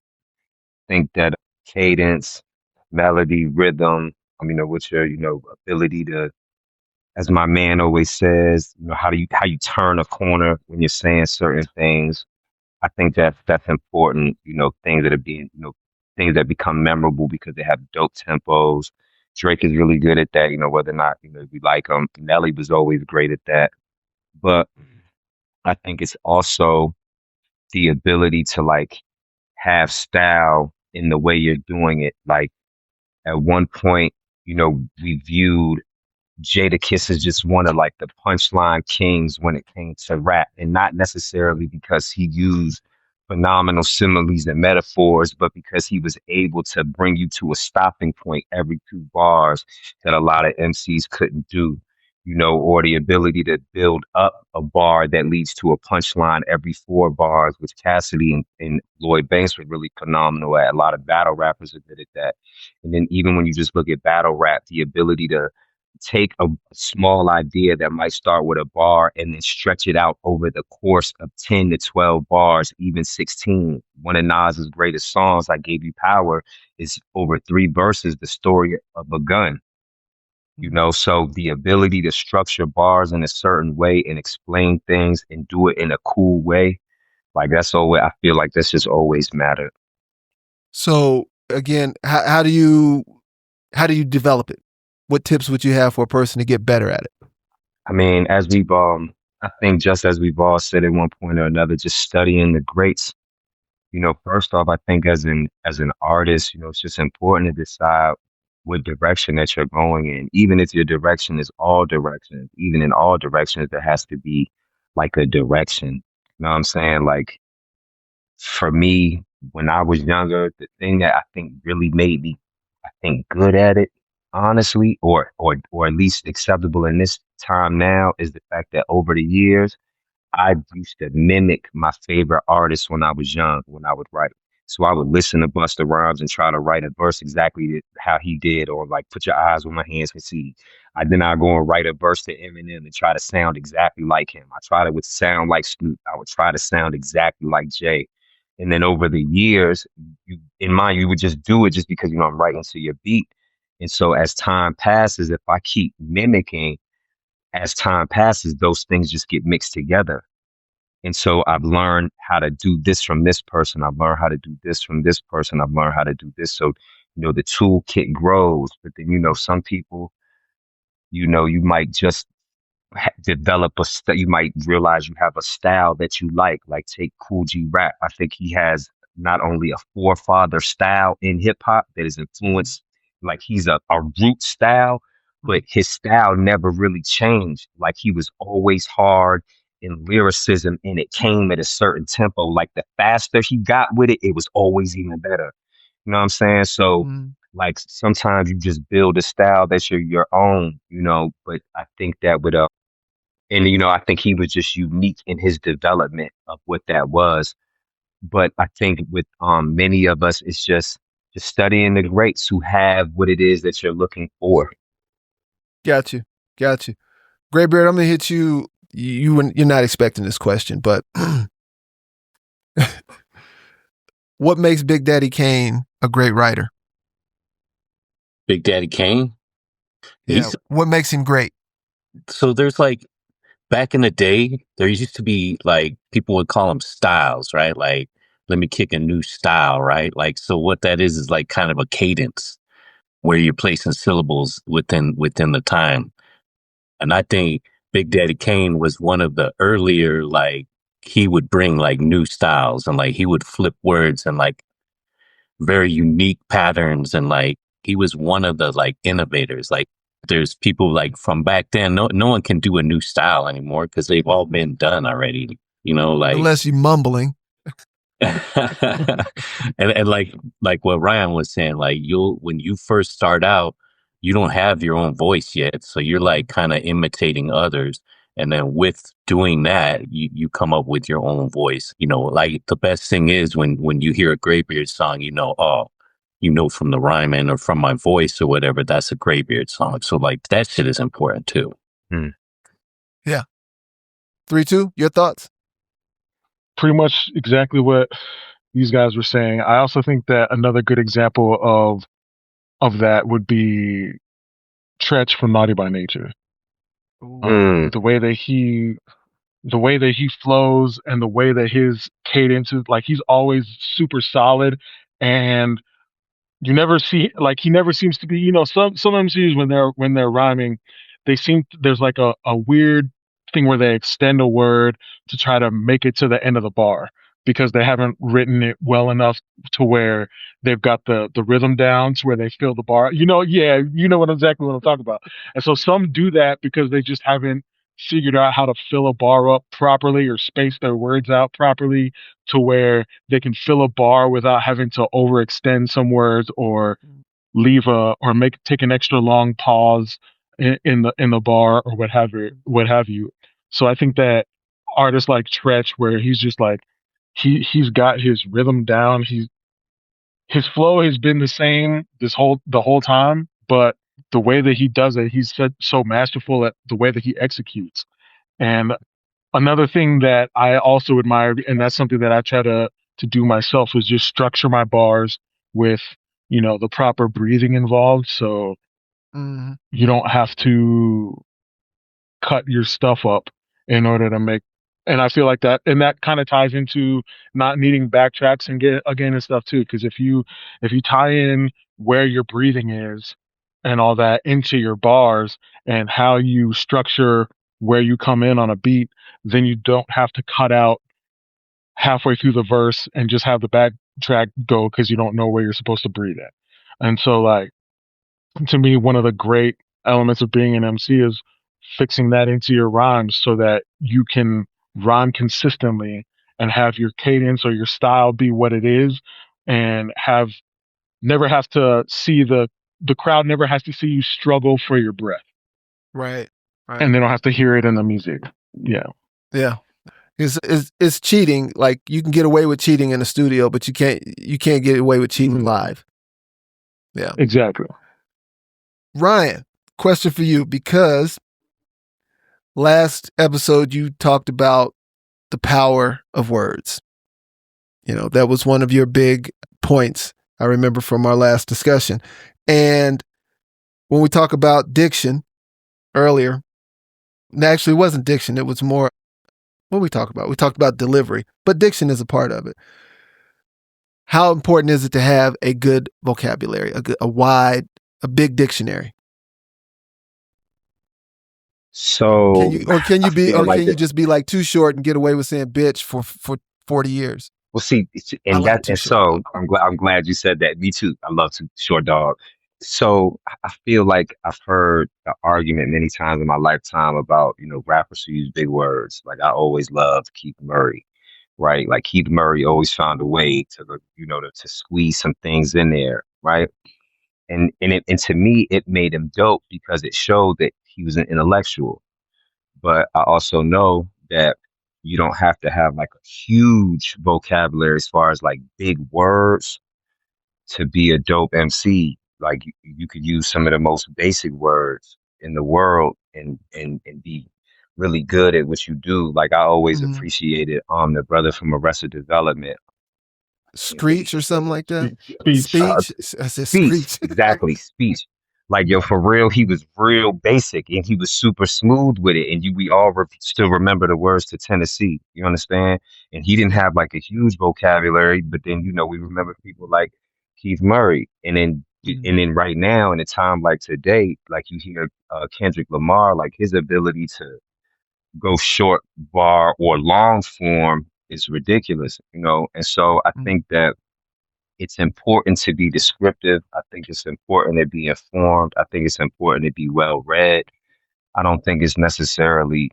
Speaker 5: I think that cadence, melody, rhythm, with your, ability to, as my man always says, how you turn a corner when you're saying certain things. I think that's important, things that are being, things that become memorable because they have dope tempos. Drake is really good at that, whether or not, we like him. Nelly was always great at that. But I think it's also the ability to like have style in the way you're doing it. Like at one point, we viewed Jadakiss is just one of like the punchline kings when it came to rap, and not necessarily because he used phenomenal similes and metaphors, but because he was able to bring you to a stopping point every 2 bars that a lot of MCs couldn't do, or the ability to build up a bar that leads to a punchline every 4 bars, which Cassidy and Lloyd Banks were really phenomenal at. A lot of battle rappers are good at that. And then even when you just look at battle rap, the ability to take a small idea that might start with a bar and then stretch it out over the course of 10 to 12 bars, even 16. One of Nas's greatest songs, I Gave You Power, is over 3 verses, the story of a gun. So the ability to structure bars in a certain way and explain things and do it in a cool way, like that's always, I feel like that's just always mattered.
Speaker 2: So again, how do you develop it? What tips would you have for a person to get better at it?
Speaker 5: I mean, as we've, I think just as we've all said at one point or another, just studying the greats. First off, I think as an artist, it's just important to decide what direction that you're going in. Even if your direction is all directions, even in all directions, there has to be like a direction. You know what I'm saying? Like for me, when I was younger, the thing that I think really made me, I think, good at it, honestly, or at least acceptable in this time now, is the fact that over the years, I used to mimic my favorite artists when I was young, when I would write. So I would listen to Busta Rhymes and try to write a verse exactly how he did, or like Put Your Eyes Where My Hands Can See. Then I go and write a verse to Eminem and try to sound exactly like him. I try to sound like Snoop. I would try to sound exactly like Jay. And then over the years, you would just do it just because, I'm writing to your beat. And so as time passes, if I keep mimicking, as time passes, those things just get mixed together. And so I've learned how to do this from this person. I've learned how to do this from this person. I've learned how to do this. So, the toolkit grows. But then, some people, you might just develop you might realize you have a style that you like take Cool G Rap. I think he has not only a forefather style in hip hop that is influenced, like he's a root style, but his style never really changed. Like he was always hard in lyricism, and it came at a certain tempo. Like the faster he got with it, it was always even better. You know what I'm saying? So like sometimes you just build a style that's your own, but I think that would and I think he was just unique in his development of what that was. But I think with many of us, it's just studying the greats who have what it is that you're looking for.
Speaker 2: Got you. Graybeard, I'm gonna hit you. You're not expecting this question, but what makes Big Daddy Kane a great writer?
Speaker 4: Big Daddy Kane?
Speaker 2: Yeah. What makes him great?
Speaker 4: So there's like, back in the day, there used to be like, people would call them styles, right? Like, let me kick a new style, right? Like, so what that is like kind of a cadence where you're placing syllables within the time. And I think Big Daddy Kane was one of the earlier, like, he would bring like new styles and like he would flip words and like very unique patterns, and like he was one of the like innovators. Like there's people like from back then, no one can do a new style anymore because they've all been done already, like
Speaker 2: unless you're mumbling.
Speaker 4: and like what Ryan was saying, like when you first start out, you don't have your own voice yet, so you're like kind of imitating others, and then with doing that, you come up with your own voice. Like the best thing is when you hear a Graybeard song, from the rhyming or from my voice or whatever, that's a Graybeard song. So like that shit is important too.
Speaker 2: Yeah. 3-2, your thoughts?
Speaker 3: Pretty much exactly what these guys were saying. I also think that another good example of that would be Tretch from Naughty by Nature. The way that he flows and the way that his cadence is, like, he's always super solid, and you never see, like, he never seems to be, some MCs when they're rhyming, there's like a weird thing where they extend a word to try to make it to the end of the bar because they haven't written it well enough to where they've got the rhythm down to where they fill the bar. Exactly what I'm talking about. And so some do that because they just haven't figured out how to fill a bar up properly or space their words out properly to where they can fill a bar without having to overextend some words or take an extra long pause in the bar or what have you. So I think that artists like Tretch, where he's just like he's got his rhythm down. His flow has been the same the whole time, but the way that he does it, he's so masterful at the way that he executes. And another thing that I also admire, and that's something that I try to do myself, is just structure my bars with, the proper breathing involved. So you don't have to cut your stuff up in order to make, and I feel like that kind of ties into not needing backtracks and stuff too. Because if you tie in where your breathing is and all that into your bars and how you structure where you come in on a beat, then you don't have to cut out halfway through the verse and just have the backtrack go because you don't know where you're supposed to breathe at. And so, like, to me, one of the great elements of being an MC is fixing that into your rhymes so that you can rhyme consistently and have your cadence or your style be what it is, and never have to see the crowd never has to see you struggle for your breath.
Speaker 2: Right.
Speaker 3: And they don't have to hear it in the music. Yeah.
Speaker 2: It's cheating. Like, you can get away with cheating in the studio, but you can't get away with cheating live. Yeah.
Speaker 3: Exactly.
Speaker 2: Ryan, question for you, because last episode you talked about the power of words. That was one of your big points, I remember, from our last discussion. And when we talk about diction earlier, actually it wasn't diction, it was more, what we talk about? We talked about delivery, but diction is a part of it. How important is it to have a good vocabulary, a big dictionary?
Speaker 5: So
Speaker 2: can you just be like too short and get away with saying bitch for 40 years?
Speaker 5: Well, see, I'm glad you said that. Me too. I love short dog. So I feel like I've heard the argument many times in my lifetime about, rappers who use big words. Like I always loved Keith Murray, right? Like Keith Murray always found a way to squeeze some things in there, right? And to me, it made him dope because it showed that he was an intellectual. But I also know that you don't have to have like a huge vocabulary as far as like big words to be a dope MC. Like you could use some of the most basic words in the world and be really good at what you do. Like I always appreciated the brother from Arrested Development. What he
Speaker 2: Screech or something like that.
Speaker 3: Speech.
Speaker 2: Speech. I said
Speaker 5: Speech,
Speaker 2: screech.
Speaker 5: exactly, speech. Like yo, for real, he was real basic and he was super smooth with it. And we all still remember the words to Tennessee. You understand? And he didn't have like a huge vocabulary, but then we remember people like Keith Murray. And then right now, in a time like today, like you hear Kendrick Lamar, like his ability to go short bar or long form is ridiculous. And so I think that it's important to be descriptive. I think it's important to be informed. I think it's important to be well read. I don't think it's necessarily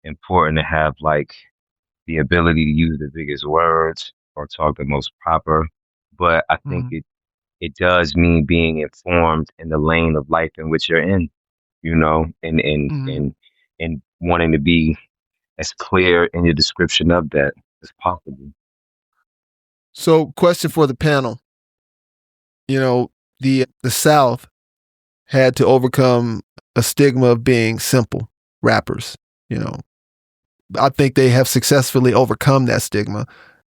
Speaker 5: important to have like the ability to use the biggest words or talk the most proper. But I think it does mean being informed in the lane of life in which you're in, and wanting to be as clear in your description of that as possible.
Speaker 2: So, question for the panel. The South had to overcome a stigma of being simple rappers. I think they have successfully overcome that stigma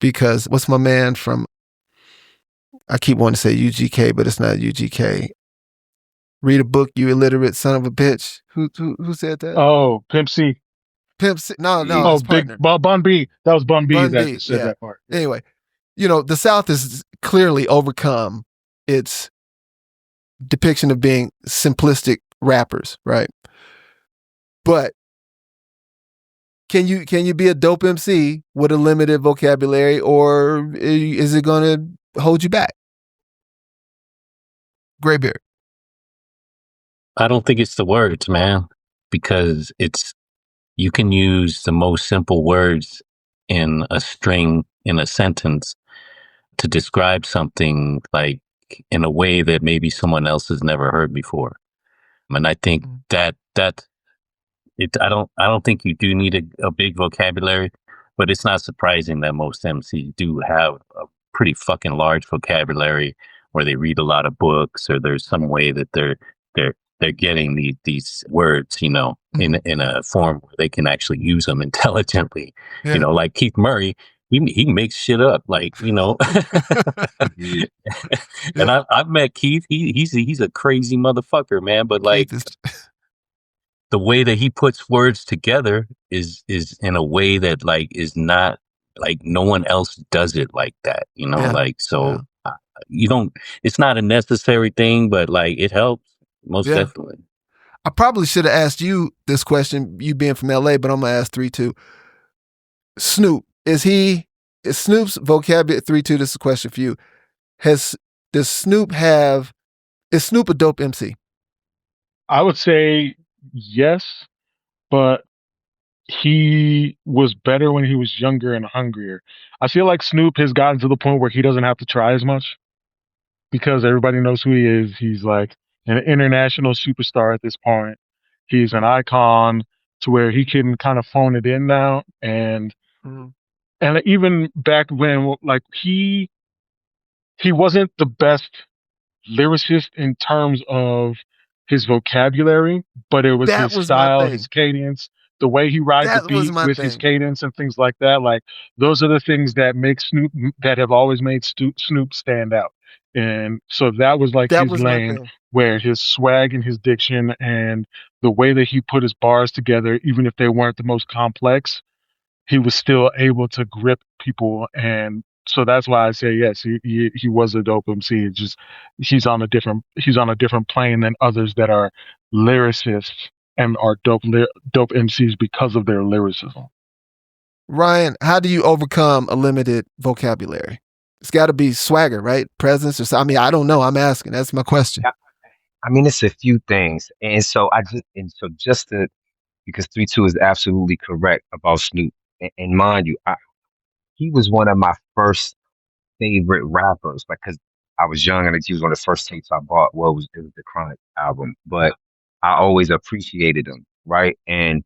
Speaker 2: because what's my man from? I keep wanting to say UGK, but it's not UGK. Read a book, you illiterate son of a bitch. Who said that?
Speaker 3: Oh, Pimp C.
Speaker 2: Pimp C. No,
Speaker 3: Oh,
Speaker 2: his partner.
Speaker 3: Bun B. That was Bun B
Speaker 2: Bun
Speaker 3: that
Speaker 2: B,
Speaker 3: said
Speaker 2: yeah.
Speaker 3: that part.
Speaker 2: Anyway, the South has clearly overcome its depiction of being simplistic rappers, right? But can you be a dope MC with a limited vocabulary, or is it going to hold you back? Graybeard.
Speaker 4: I don't think it's the words, man, because you can use the most simple words in a string, in a sentence, to describe something like in a way that maybe someone else has never heard before. And I think I don't think you do need a big vocabulary, but it's not surprising that most MCs do have a pretty fucking large vocabulary, where they read a lot of books, or there's some way that they're getting these words, in a form where they can actually use them intelligently.
Speaker 2: Yeah.
Speaker 4: Like Keith Murray, he makes shit up, like, And I've met Keith. He's a crazy motherfucker, man. But like, the way that he puts words together is in a way that like is not like no one else does it like that, you don't, it's not a necessary thing, but like it helps most definitely.
Speaker 2: I probably should have asked you this question, you being from LA, but I'm gonna ask 3-2. Snoop, is Snoop's vocabulary 3-2, this is a question for you. Is Snoop a dope MC?
Speaker 3: I would say yes, but he was better when he was younger and hungrier. I feel like Snoop has gotten to the point where he doesn't have to try as much because everybody knows who he is. He's like an international superstar at this point. He's an icon to where he can kind of phone it in now. And even back when, like, he wasn't the best lyricist in terms of his vocabulary, but it was his style, his cadence, the way he rides the beat with his cadence and things like that. Like, those are the things that make Snoop, that have always made Snoop stand out. And so that was like his lane, where his swag and his diction and the way that he put his bars together, even if they weren't the most complex, he was still able to grip people. And so that's why I say yes, he was a dope MC. It's just he's on a different plane than others that are lyricists and are dope MCs because of their lyricism.
Speaker 2: Ryan, how do you overcome a limited vocabulary? It's got to be swagger, right? Presence, or I don't know. I'm asking. That's my question.
Speaker 5: I mean, it's a few things, and so just to because 3-2 is absolutely correct about Snoop, and mind you, he was one of my first favorite rappers, like, cause I was young and he was one of the first tapes I bought. Well, it was the Chronic album, but I always appreciated him, right? And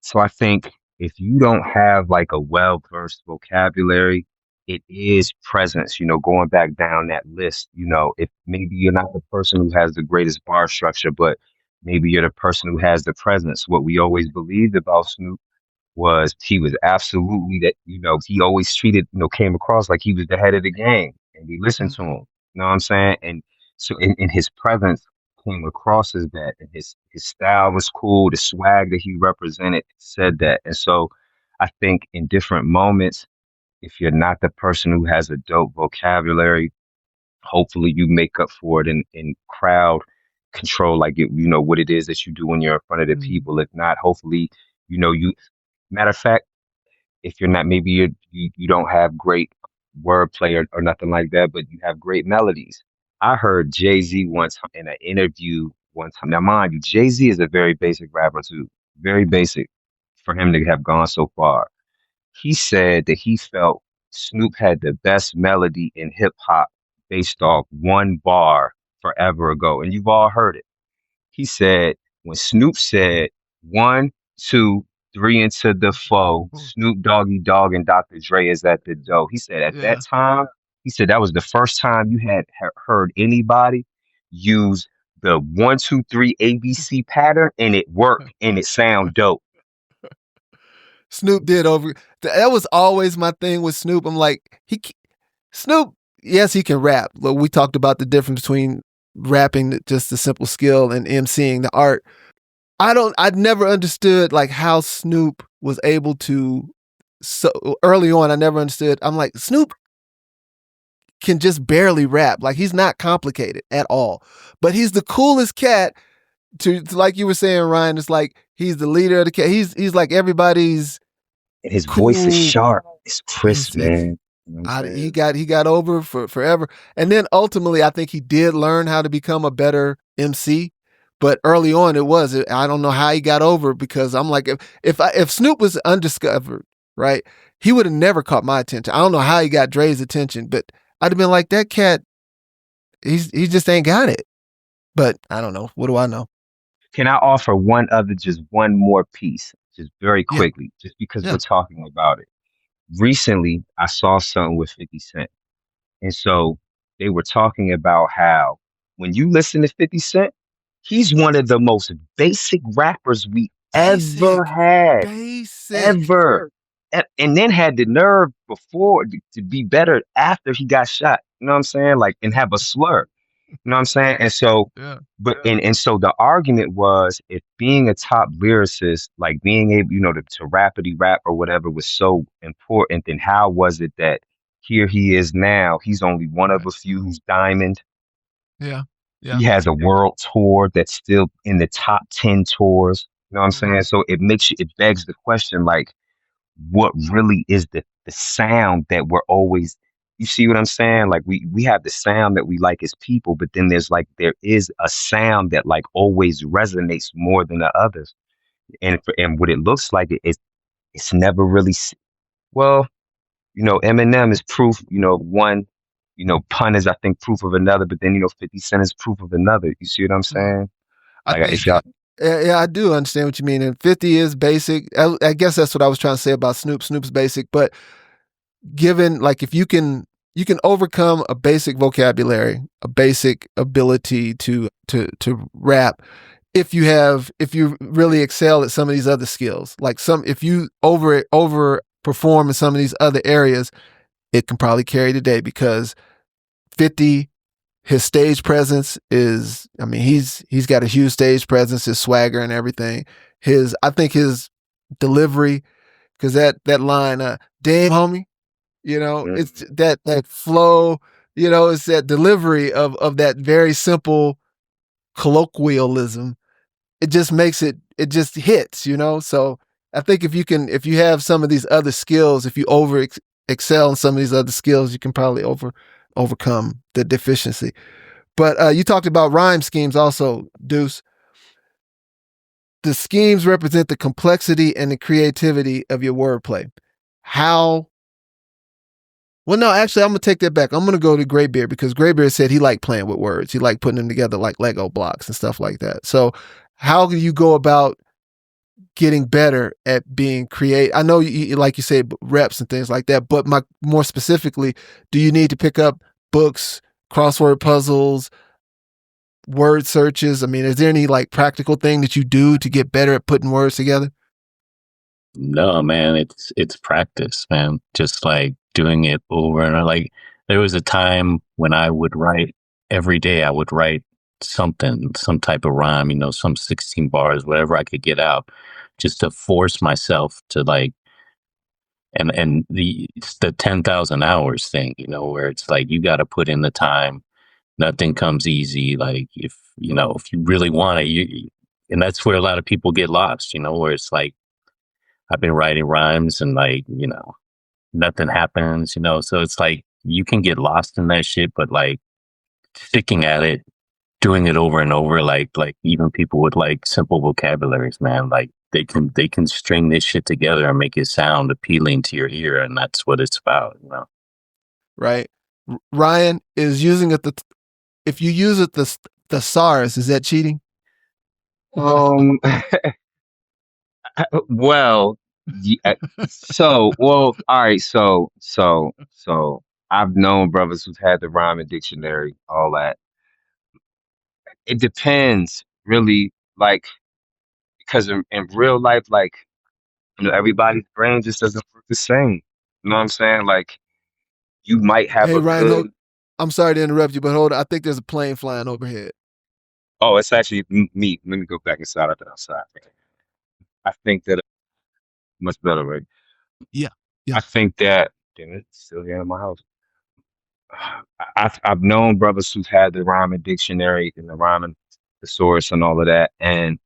Speaker 5: so I think if you don't have like a well-versed vocabulary, it is presence, going back down that list, if maybe you're not the person who has the greatest bar structure, but maybe you're the person who has the presence. What we always believed about Snoop was he was absolutely that, he always came across like he was the head of the game and we listened to him. You know what I'm saying? And so in his presence came across as that. And his style was cool. The swag that he represented said that. And so I think in different moments, if you're not the person who has a dope vocabulary, hopefully you make up for it in crowd control, like what it is that you do when you're in front of the people. If not, hopefully, you matter of fact, if you're not, maybe you don't have great wordplay or nothing like that, but you have great melodies. I heard Jay-Z once in an interview one time. Now, mind you, Jay-Z is a very basic rapper too, very basic for him to have gone so far. He said that he felt Snoop had the best melody in hip hop based off one bar forever ago, and you've all heard it. He said when Snoop said 1, 2, 3 into the foe, Snoop Doggy Dogg and Dr. Dre is at the door. He said at that time, he said that was the first time you had heard anybody use the 1, 2, 3 ABC pattern and it worked and it sound dope.
Speaker 2: Snoop did over. That was always my thing with Snoop. I'm like, Snoop, yes, he can rap. But we talked about the difference between rapping, just the simple skill, and emceeing the art. I'd never understood like how Snoop was able to, so early on, I never understood. I'm like, Snoop can just barely rap. Like he's not complicated at all, but he's the coolest cat to like you were saying, Ryan, it's like, he's the leader of the cat. He's like everybody's,
Speaker 5: and his
Speaker 2: cool,
Speaker 5: voice is sharp. It's crisp, man.
Speaker 2: He got over for forever. And then ultimately, I think he did learn how to become a better MC. But early on, I don't know how he got over, because I'm like, if Snoop was undiscovered, right, he would have never caught my attention. I don't know how he got Dre's attention, but I'd have been like, that cat, he just ain't got it. But I don't know. What do I know?
Speaker 5: Can I offer just one more piece, just very quickly, just because we're talking about it? Recently, I saw something with 50 Cent. And so they were talking about how when you listen to 50 Cent, he's one of the most basic rappers we ever had. Ever. And then had the nerve before to be better after he got shot. You know what I'm saying? Like, and have a slur. You know what I'm saying? And so, and so the argument was, if being a top lyricist, like being able, to rapidy rap or whatever was so important, then how was it that here he is now? He's only one of a few who's diamond.
Speaker 2: Yeah.
Speaker 5: He has a world tour that's still in the top 10 tours. You know what I'm saying? So it begs the question, like, what really is the sound that we're always, you see what I'm saying? Like we have the sound that we like as people, but then there is a sound that like always resonates more than the others. And what it looks like, it's never really, well, Eminem is proof, one, pun is, I think, proof of another, but then, 50 Cent is proof of another. You see what I'm saying?
Speaker 2: I do understand what you mean. And 50 is basic. I guess that's what I was trying to say about Snoop. Snoop's basic, but given, like, if you can overcome a basic vocabulary, a basic ability to rap, if you really excel at some of these other skills, like if you overperform in some of these other areas, it can probably carry the day, because 50, his stage presence is, I mean, he's got a huge stage presence, his swagger and everything. I think his delivery, because that line, damn homie, it's that flow, it's that delivery of that very simple colloquialism. It just makes it just hits, So I think if you have some of these other skills, if you excel in some of these other skills, you can probably overcome the deficiency. But you talked about rhyme schemes also, Deuce. The schemes represent the complexity and the creativity of your wordplay. How? Well, no, actually, I'm going to take that back. I'm going to go to Graybeard because Graybeard said he liked playing with words. He liked putting them together like Lego blocks and stuff like that. So how do you go about getting better at being creative? I know, you, like you say, reps and things like that, but more specifically, do you need to pick up books, crossword puzzles, word searches? I mean, is there any like practical thing that you do to get better at putting words together?
Speaker 4: No, man, it's practice, man. Just like doing it over and over. Like there was a time when I would write every day. I would write something, some type of rhyme, some 16 bars, whatever I could get out, just to force myself to like. And it's the 10,000 hours thing, where it's like you got to put in the time. Nothing comes easy. Like if you really want it, and that's where a lot of people get lost. Where it's like I've been writing rhymes and like, nothing happens, so it's like you can get lost in that shit, but like sticking at it, doing it over and over, like even people with like simple vocabularies, man, like they can string this shit together and make it sound appealing to your ear, and that's what it's about.
Speaker 2: Right. Ryan is using it. If you use it, the thesaurus, is that cheating?
Speaker 5: Well, yeah, all right. So I've known brothers who've had the rhyming dictionary, all that. It depends, really, like, because in real life, like, everybody's brain just doesn't work the same. You know what I'm saying? Like, you might have
Speaker 2: Hey,
Speaker 5: a
Speaker 2: Ryan,
Speaker 5: good.
Speaker 2: I'm sorry to interrupt you, but hold on. I think there's a plane flying overhead.
Speaker 5: Oh, it's actually me. Let me go back inside of the outside. I think that much better, right?
Speaker 2: Yeah.
Speaker 5: I think that. Damn it, it's still here in my house. I've known brothers who've had the rhyming dictionary and the rhyming thesaurus and all of that, and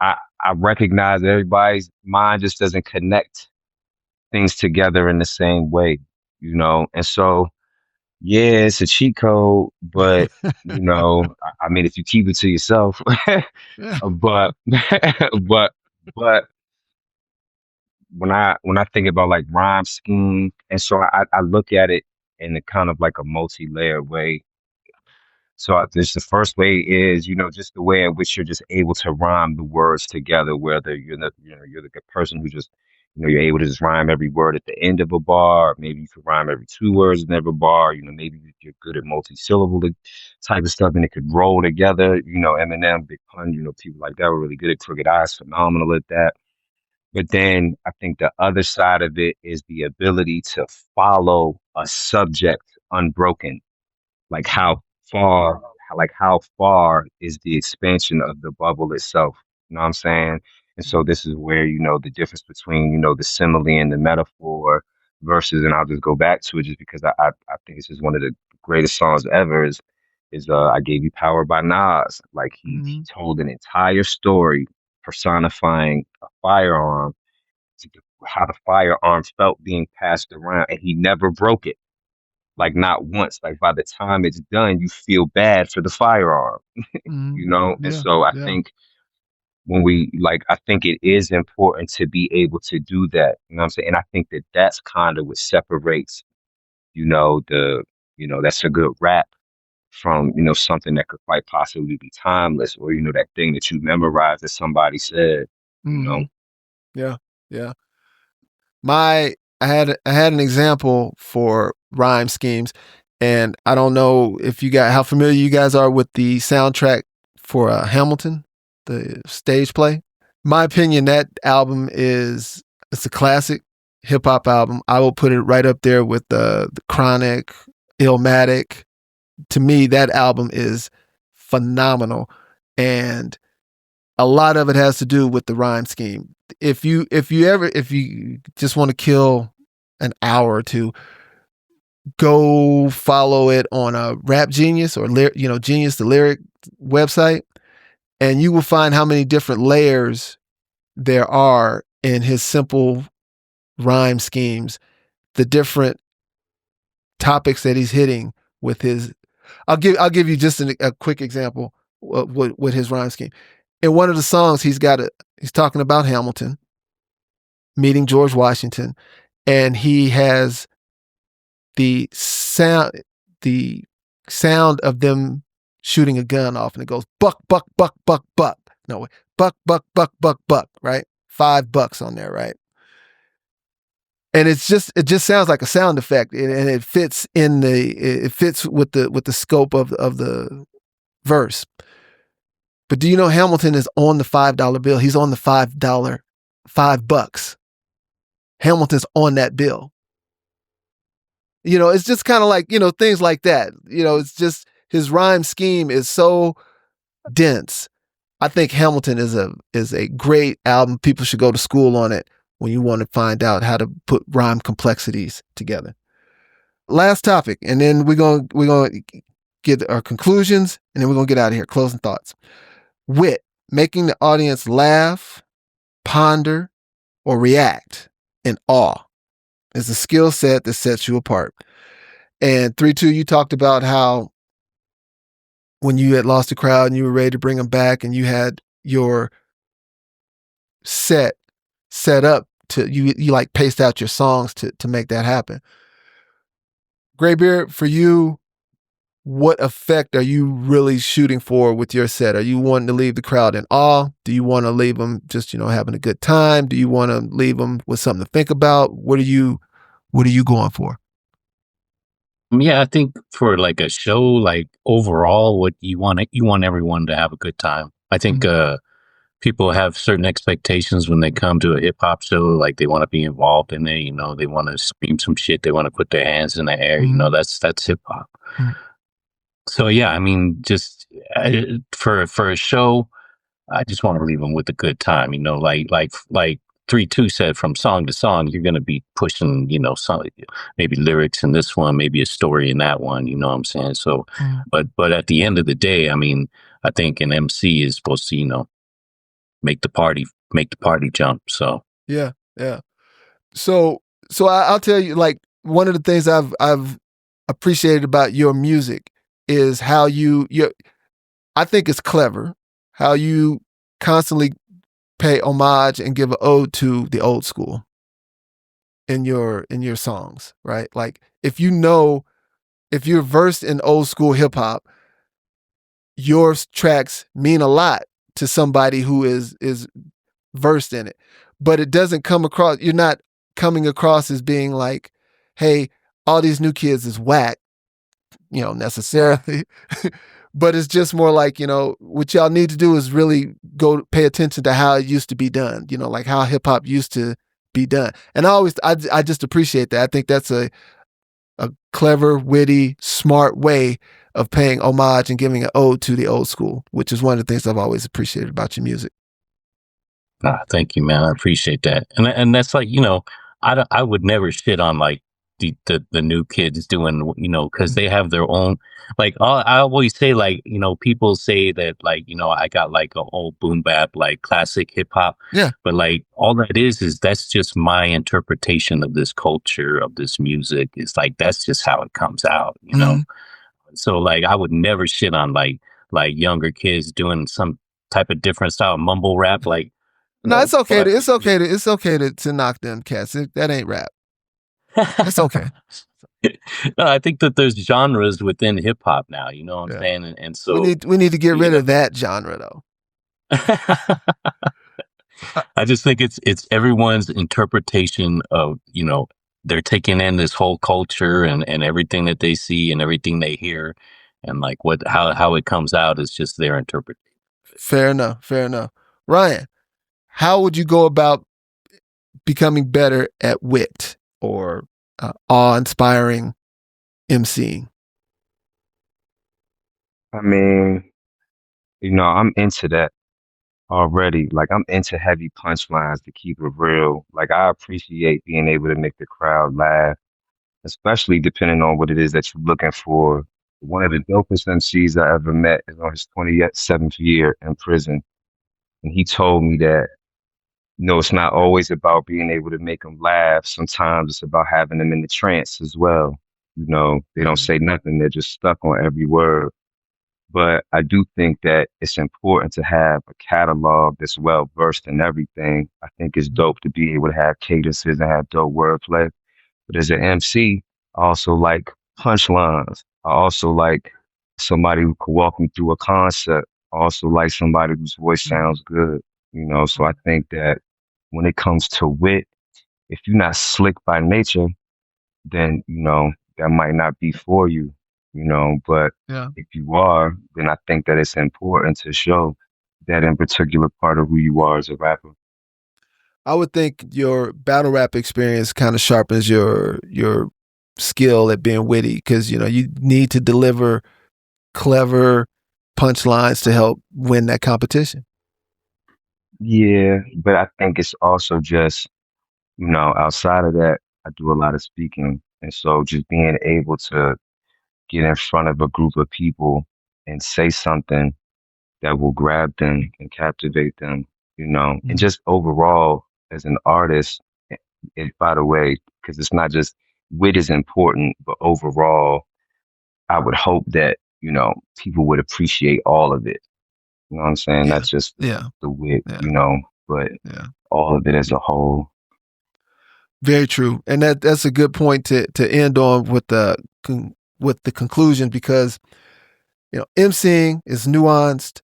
Speaker 5: I recognize everybody's mind just doesn't connect things together in the same way, and so yeah, it's a cheat code, but I mean, if you keep it to yourself, but but but when I think about like rhyme scheme, and so I look at it in a kind of like a multi-layered way. So this the first way is, just the way in which you're just able to rhyme the words together, whether you're the person who just, you're able to just rhyme every word at the end of a bar. Or maybe you could rhyme every two words in every bar. Maybe you're good at multi-syllable type of stuff and it could roll together. Eminem, Big Pun, people like that were really good at Crooked Eyes, phenomenal at that. But then I think the other side of it is the ability to follow a subject unbroken, like far how far is the expansion of the bubble itself. You know what I'm saying? And so this is where, the difference between, the simile and the metaphor versus, and I'll just go back to it just because I think this is one of the greatest songs ever is I Gave You Power by Nas. Like he told an entire story personifying a firearm, how the firearm felt being passed around, and he never broke it, like not once. Like by the time it's done, you feel bad for the firearm, And
Speaker 2: Yeah.
Speaker 5: so I
Speaker 2: Yeah.
Speaker 5: think I think it is important to be able to do that. You know what I'm saying? And I think that that's kind of what separates, that's a good rap from, something that could quite possibly be timeless, or, that thing that you memorized that somebody said,
Speaker 2: Yeah. Yeah. I had an example for rhyme schemes, and I don't know if you got how familiar you guys are with the soundtrack for Hamilton, the stage play. My opinion, that album it's a classic hip hop album. I will put it right up there with the Chronic, Illmatic. To me, that album is phenomenal, and a lot of it has to do with the rhyme scheme. If you just want to kill an hour or two, go follow it on a Rap Genius or Genius the Lyric website, and you will find how many different layers there are in his simple rhyme schemes, the different topics that he's hitting with his I'll give you just a quick example with his rhyme scheme. In one of the songs, he's talking about Hamilton meeting George Washington, and he has the sound of them shooting a gun off, and it goes buck, buck, buck, buck, buck. No way, buck, buck, buck, buck, buck. Right, $5 on there, right? And it just sounds like a sound effect, and it fits with the scope of the verse. But do you know Hamilton is on the $5 bill? He's on the $5. Hamilton's on that bill. It's just kind of like, things like that. It's just his rhyme scheme is so dense. I think Hamilton is a great album. People should go to school on it when you want to find out how to put rhyme complexities together. Last topic, and then we're going to get our conclusions, and then we're going to get out of here. Closing thoughts. Wit, making the audience laugh, ponder, or react in awe, is a skill set that sets you apart. And 3-2, you talked about how when you had lost a crowd and you were ready to bring them back, and you had your set up to you like paced out your songs to make that happen. Graybeard, for you, what effect are you really shooting for with your set? Are you wanting to leave the crowd in awe? Do you want to leave them just, having a good time? Do you want to leave them with something to think about? What are you going for?
Speaker 4: Yeah, I think for like a show, like overall, what you want everyone to have a good time. I think people have certain expectations when they come to a hip hop show. Like they want to be involved in it. They want to scream some shit. They want to put their hands in the air. That's hip hop. So yeah, I mean, just for a show, I just want to leave them with a good time. Like 3-2 said, from song to song, you're going to be pushing, some maybe lyrics in this one, maybe a story in that one. You know what I'm saying? So, but at the end of the day, I mean, I think an MC is supposed to, make the party jump. So
Speaker 2: yeah. So I'll tell you, like, one of the things I've appreciated about your music is how I think it's clever how you constantly pay homage and give an ode to the old school in your songs, right? Like if you're versed in old school hip hop, your tracks mean a lot to somebody who is versed in it. But it doesn't come across, you're not coming across as being like, hey, all these new kids is whack, necessarily. But it's just more like, what y'all need to do is really go pay attention to how it used to be done, like how hip hop used to be done. And I just appreciate that. I think that's a clever, witty, smart way of paying homage and giving an ode to the old school, which is one of the things I've always appreciated about your music.
Speaker 4: Thank you, man. I appreciate that. And that's like, I would never shit on like the new kids doing, because they have their own, like, I always say, like, people say that, like, I got like a old boom bap, like classic hip hop.
Speaker 2: Yeah.
Speaker 4: But like all that is that's just my interpretation of this culture, of this music. It's like, that's just how it comes out, So like, I would never shit on like younger kids doing some type of different style of mumble rap. Like,
Speaker 2: no, it's okay. It's okay to knock them cats. That ain't rap. It's okay.
Speaker 4: No, I think that there's genres within hip hop now. You know what I'm saying? And so
Speaker 2: we need to get rid of that genre, though.
Speaker 4: I just think it's everyone's interpretation of, they're taking in this whole culture and everything that they see and everything they hear, and like how it comes out is just their interpretation.
Speaker 2: Fair enough. Ryan, how would you go about becoming better at wit or awe-inspiring emceeing?
Speaker 5: I mean, I'm into that already. Like, I'm into heavy punchlines to keep it real. Like, I appreciate being able to make the crowd laugh, especially depending on what it is that you're looking for. One of the dopest MCs I ever met is on his 27th year in prison. And he told me that, it's not always about being able to make them laugh. Sometimes it's about having them in the trance as well. They don't say nothing. They're just stuck on every word. But I do think that it's important to have a catalog that's well versed in everything. I think it's dope to be able to have cadences and have dope wordplay. But as an MC, I also like punchlines. I also like somebody who can walk me through a concept. I also like somebody whose voice sounds good. So I think that when it comes to wit, if you're not slick by nature, then that might not be for you. But
Speaker 2: Yeah.
Speaker 5: if you are, then I think that it's important to show that in particular part of who you are as a rapper.
Speaker 2: I would think your battle rap experience kind of sharpens your skill at being witty, because you need to deliver clever punchlines to help win that competition.
Speaker 5: Yeah, but I think it's also just, outside of that, I do a lot of speaking. And so just being able to get in front of a group of people and say something that will grab them and captivate them, and just overall as an artist, by the way, because it's not just wit is important, but overall, I would hope that, people would appreciate all of it. You know what I'm saying?
Speaker 2: Yeah.
Speaker 5: Not just the wit,
Speaker 2: Yeah.
Speaker 5: but
Speaker 2: Yeah.
Speaker 5: all of it as a whole.
Speaker 2: Very true. And that's a good point to end on with the conclusion, because emceeing is nuanced.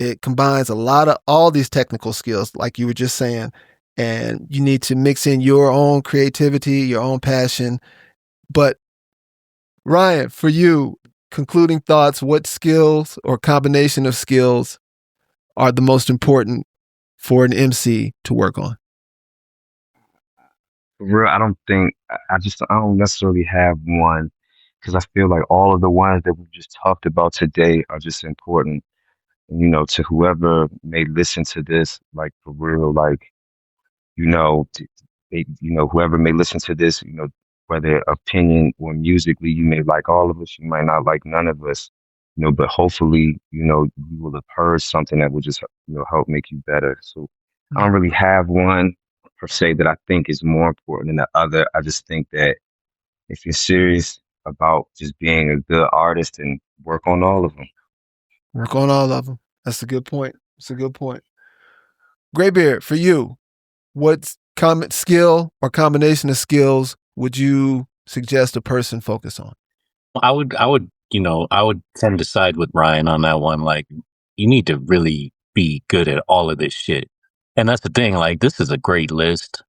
Speaker 2: It combines a lot of all these technical skills, like you were just saying, and you need to mix in your own creativity, your own passion. But Ryan, for you, concluding thoughts, what skills or combination of skills are the most important for an MC to work on?
Speaker 5: For real, I don't think I don't necessarily have one, because I feel like all of the ones that we just talked about today are just important. And, to whoever may listen to this, like for real, like, whoever may listen to this, whether opinion or musically, you may like all of us, you might not like none of us, but hopefully, you will have heard something that will just, help make you better. So I don't really have one per se that I think is more important than the other. I just think that if you're serious about just being a good artist, and work on all of them.
Speaker 2: Work on all of them. That's a good point. It's a good point. Graybeard, for you, what skill or combination of skills would you suggest a person focus on?
Speaker 4: I would, I would tend to side with Ryan on that one. Like, you need to really be good at all of this shit. And that's the thing. Like, this is a great list.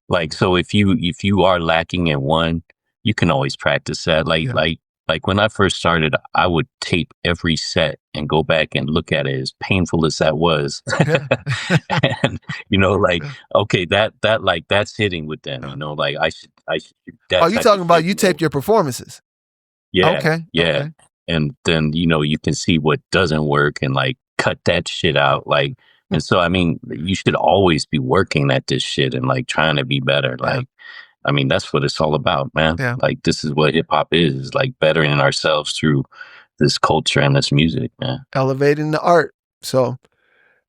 Speaker 4: Like, so if you are lacking in one, you can always practice that. Like when I first started, I would tape every set and go back and look at it, as painful as that was. And okay, that's hitting with them. Like I should. That
Speaker 2: Oh, you talking about you taped your performances?
Speaker 4: Yeah.
Speaker 2: Okay.
Speaker 4: Yeah.
Speaker 2: Okay.
Speaker 4: And then you can see what doesn't work and like cut that shit out. Like, and so I mean, you should always be working at this shit and like trying to be better. Like, I mean, that's what it's all about, man.
Speaker 2: Yeah.
Speaker 4: Like, this is what hip hop is, like bettering ourselves through this culture and this music, man.
Speaker 2: Elevating the art. So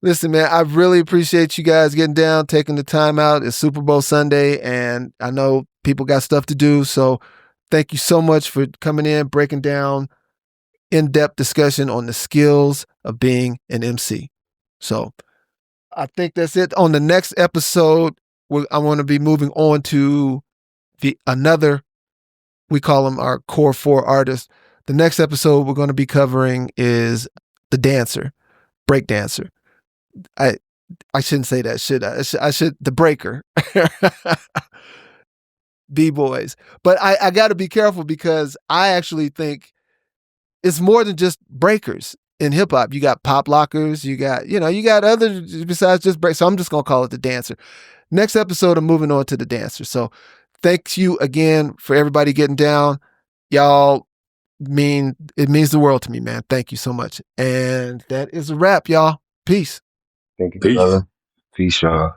Speaker 2: listen, man, I really appreciate you guys getting down, taking the time out. It's Super Bowl Sunday, and I know people got stuff to do. So thank you so much for coming in, breaking down in-depth discussion on the skills of being an MC. So I think that's it. On the next episode, I want to be moving on to another, we call them our core four artists. The next episode we're going to be covering is the dancer, break dancer. I shouldn't say that, should I? I should, the breaker. B-boys. But I got to be careful, because I actually think it's more than just breakers in hip hop. You got pop lockers, you got others besides just break. So I'm just going to call it the dancer. Next episode, I'm moving on to the dancer. So thanks you again for everybody getting down. Y'all it means the world to me, man. Thank you so much. And that is a wrap, y'all. Peace.
Speaker 5: Thank you,
Speaker 4: Peace.
Speaker 5: brother. Peace, y'all.